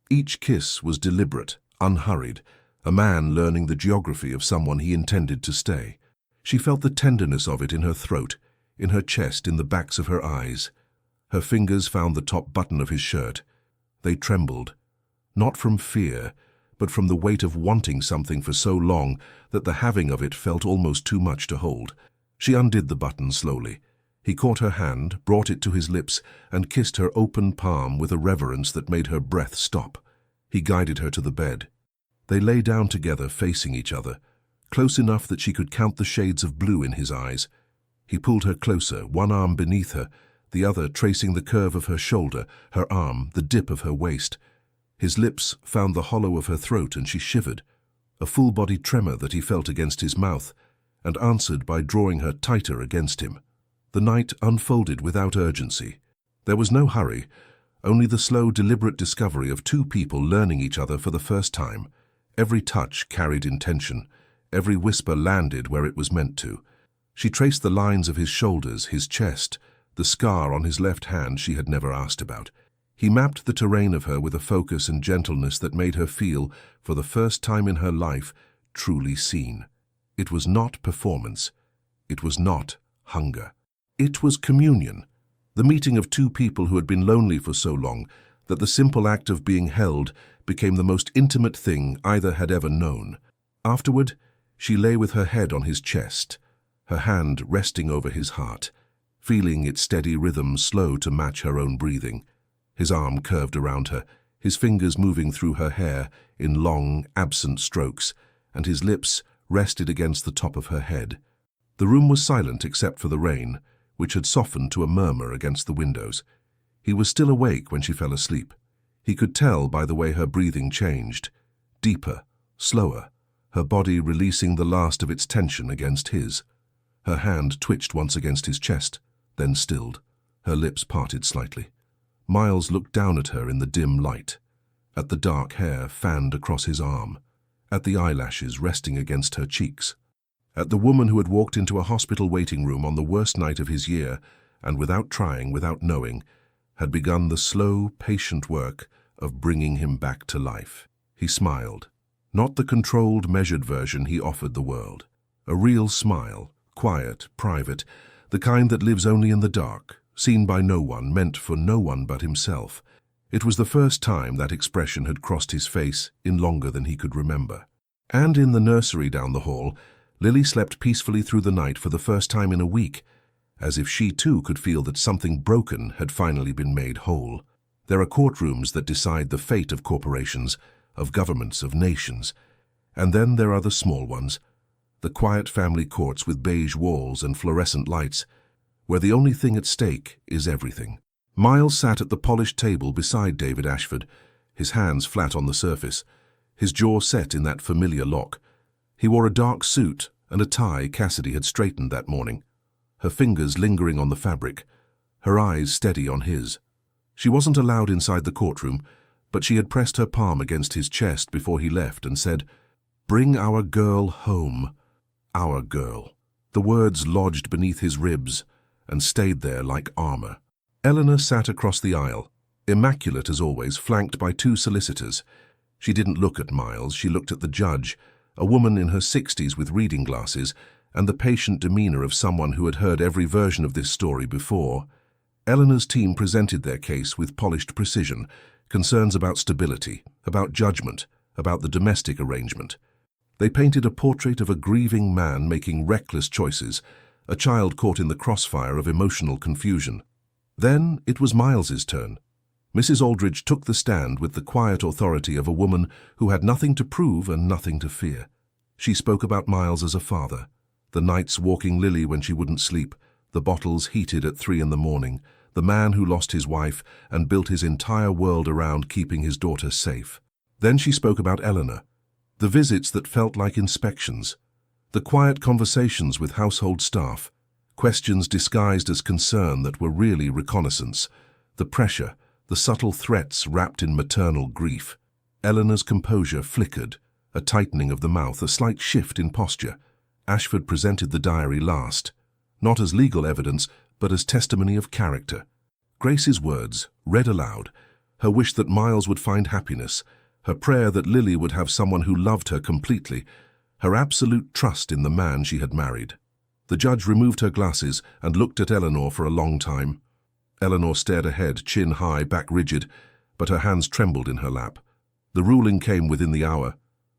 Each kiss was deliberate, unhurried, a man learning the geography of someone he intended to stay. She felt the tenderness of it in her throat, in her chest, in the backs of her eyes. Her fingers found the top button of his shirt. They trembled, not from fear, but from the weight of wanting something for so long that the having of it felt almost too much to hold. She undid the button slowly. He caught her hand, brought it to his lips, and kissed her open palm with a reverence that made her breath stop. He guided her to the bed. They lay down together, facing each other, close enough that she could count the shades of blue in his eyes. He pulled her closer, one arm beneath her, the other tracing the curve of her shoulder, her arm, the dip of her waist. His lips found the hollow of her throat, and she shivered, a full-body tremor that he felt against his mouth, and answered by drawing her tighter against him. The night unfolded without urgency. There was no hurry, only the slow, deliberate discovery of two people learning each other for the first time. Every touch carried intention. Every whisper landed where it was meant to. She traced the lines of his shoulders, his chest, the scar on his left hand she had never asked about. He mapped the terrain of her with a focus and gentleness that made her feel, for the first time in her life, truly seen. It was not performance. It was not hunger. It was communion, the meeting of two people who had been lonely for so long that the simple act of being held became the most intimate thing either had ever known. Afterward, she lay with her head on his chest, her hand resting over his heart, feeling its steady rhythm slow to match her own breathing. His arm curved around her, his fingers moving through her hair in long, absent strokes, and his lips rested against the top of her head. The room was silent except for the rain, which had softened to a murmur against the windows. He was still awake when she fell asleep. He could tell by the way her breathing changed, deeper, slower, her body releasing the last of its tension against his. Her hand twitched once against his chest, then stilled. Her lips parted slightly. Miles looked down at her in the dim light, at the dark hair fanned across his arm, at the eyelashes resting against her cheeks, at the woman who had walked into a hospital waiting room on the worst night of his year and, without trying, without knowing, had begun the slow, patient work of bringing him back to life. He smiled, not the controlled, measured version he offered the world. A real smile, quiet, private, the kind that lives only in the dark, seen by no one, meant for no one but himself. It was the first time that expression had crossed his face in longer than he could remember. And in the nursery down the hall, Lily slept peacefully through the night for the first time in a week, as if she too could feel that something broken had finally been made whole. There are courtrooms that decide the fate of corporations, of governments, of nations. And then there are the small ones, the quiet family courts with beige walls and fluorescent lights, where the only thing at stake is everything. Miles sat at the polished table beside David Ashford, his hands flat on the surface, his jaw set in that familiar lock. He wore a dark suit and a tie Cassidy had straightened that morning, her fingers lingering on the fabric, her eyes steady on his. She wasn't allowed inside the courtroom, but she had pressed her palm against his chest before he left and said, "Bring our girl home. Our girl." The words lodged beneath his ribs and stayed there like armor. Eleanor sat across the aisle, immaculate as always, flanked by two solicitors. She didn't look at Miles, she looked at the judge, a woman in her 60s with reading glasses and the patient demeanor of someone who had heard every version of this story before. Eleanor's team presented their case with polished precision, concerns about stability, about judgment, about the domestic arrangement. They painted a portrait of a grieving man making reckless choices, a child caught in the crossfire of emotional confusion. Then it was Miles's turn. Mrs. Aldridge took the stand with the quiet authority of a woman who had nothing to prove and nothing to fear. She spoke about Miles as a father, the nights walking Lily when she wouldn't sleep, the bottles heated at 3 a.m, the man who lost his wife and built his entire world around keeping his daughter safe. Then she spoke about Eleanor, the visits that felt like inspections, the quiet conversations with household staff, questions disguised as concern that were really reconnaissance, the pressure, the subtle threats wrapped in maternal grief. Eleanor's composure flickered, a tightening of the mouth, a slight shift in posture. Ashford presented the diary last, not as legal evidence, but as testimony of character. Grace's words, read aloud, her wish that Miles would find happiness, her prayer that Lily would have someone who loved her completely, her absolute trust in the man she had married. The judge removed her glasses and looked at Eleanor for a long time. Eleanor stared ahead, chin high, back rigid, but her hands trembled in her lap. The ruling came within the hour.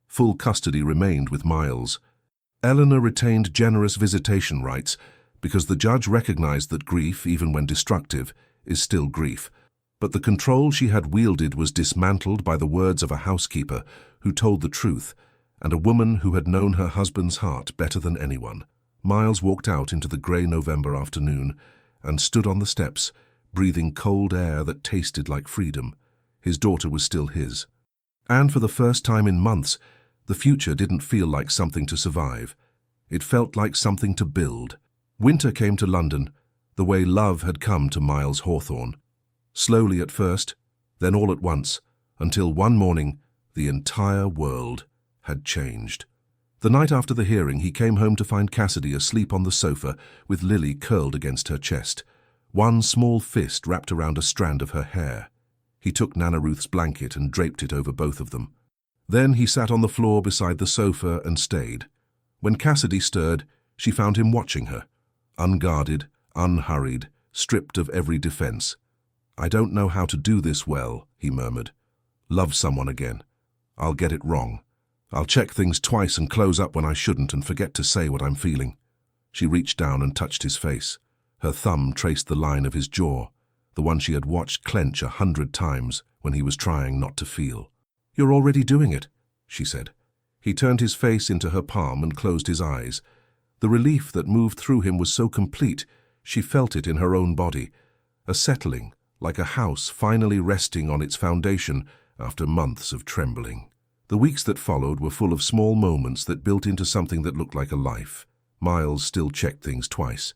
Full custody remained with Miles. Eleanor retained generous visitation rights because the judge recognized that grief, even when destructive, is still grief. But the control she had wielded was dismantled by the words of a housekeeper who told the truth, and a woman who had known her husband's heart better than anyone. Miles walked out into the grey November afternoon and stood on the steps, breathing cold air that tasted like freedom. His daughter was still his. And for the first time in months, the future didn't feel like something to survive. It felt like something to build. Winter came to London, the way love had come to Miles Hawthorne. Slowly at first, then all at once, until one morning, the entire world had changed. The night after the hearing, he came home to find Cassidy asleep on the sofa with Lily curled against her chest, one small fist wrapped around a strand of her hair. He took Nana Ruth's blanket and draped it over both of them. Then he sat on the floor beside the sofa and stayed. When Cassidy stirred, she found him watching her, unguarded, unhurried, stripped of every defense. "I don't know how to do this well," he murmured. "Love someone again. I'll get it wrong. I'll check things twice and close up when I shouldn't and forget to say what I'm feeling." She reached down and touched his face. Her thumb traced the line of his jaw, the one she had watched clench 100 times when he was trying not to feel. "You're already doing it," she said. He turned his face into her palm and closed his eyes. The relief that moved through him was so complete, she felt it in her own body, a settling, like a house finally resting on its foundation after months of trembling. The weeks that followed were full of small moments that built into something that looked like a life. Miles still checked things twice.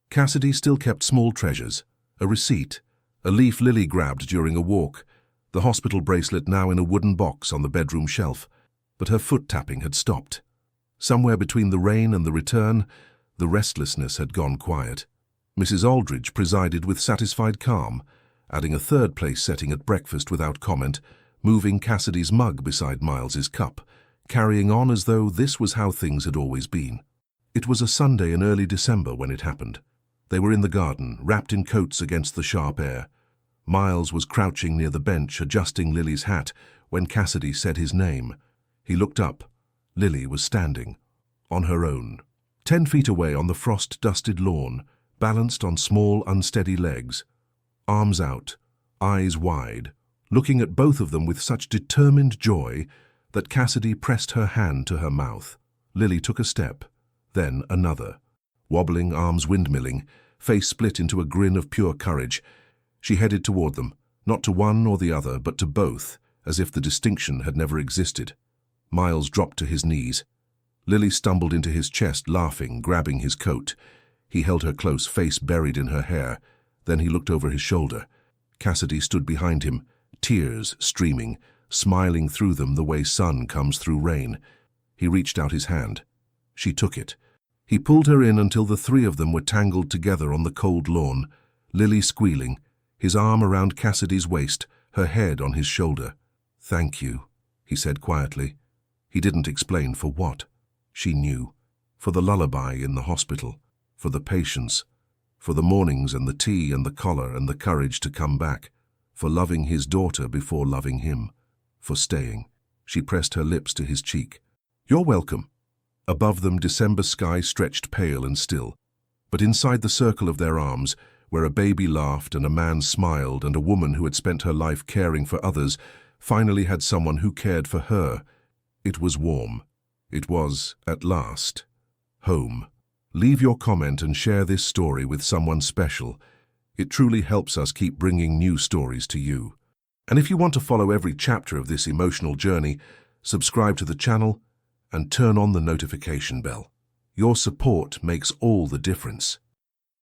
Cassidy still kept small treasures, a receipt, a leaf Lily grabbed during a walk, the hospital bracelet now in a wooden box on the bedroom shelf. But her foot tapping had stopped. Somewhere between the rain and the return, the restlessness had gone quiet. Mrs. Aldridge presided with satisfied calm, adding a third-place setting at breakfast without comment, moving Cassidy's mug beside Miles's cup, carrying on as though this was how things had always been. It was a Sunday in early December when it happened. They were in the garden, wrapped in coats against the sharp air. Miles was crouching near the bench, adjusting Lily's hat, when Cassidy said his name. He looked up. Lily was standing, on her own, 10 feet away on the frost-dusted lawn, balanced on small, unsteady legs, arms out, eyes wide, looking at both of them with such determined joy that Cassidy pressed her hand to her mouth. Lily took a step, then another. Wobbling, arms windmilling, face split into a grin of pure courage, she headed toward them, not to one or the other, but to both, as if the distinction had never existed. Miles dropped to his knees. Lily stumbled into his chest, laughing, grabbing his coat. He held her close, face buried in her hair. Then he looked over his shoulder. Cassidy stood behind him, tears streaming, smiling through them the way sun comes through rain. He reached out his hand. She took it. He pulled her in until the three of them were tangled together on the cold lawn, Lily squealing, his arm around Cassidy's waist, her head on his shoulder. "Thank you," he said quietly. He didn't explain for what. She knew. For the lullaby in the hospital, for the patience, for the mornings and the tea and the collar and the courage to come back, for loving his daughter before loving him, for staying. She pressed her lips to his cheek. "You're welcome." Above them, December sky stretched pale and still. But inside the circle of their arms, where a baby laughed and a man smiled and a woman who had spent her life caring for others finally had someone who cared for her, it was warm. It was, at last, home. Leave your comment and share this story with someone special. It truly helps us keep bringing new stories to you. And if you want to follow every chapter of this emotional journey, subscribe to the channel and turn on the notification bell. Your support makes all the difference.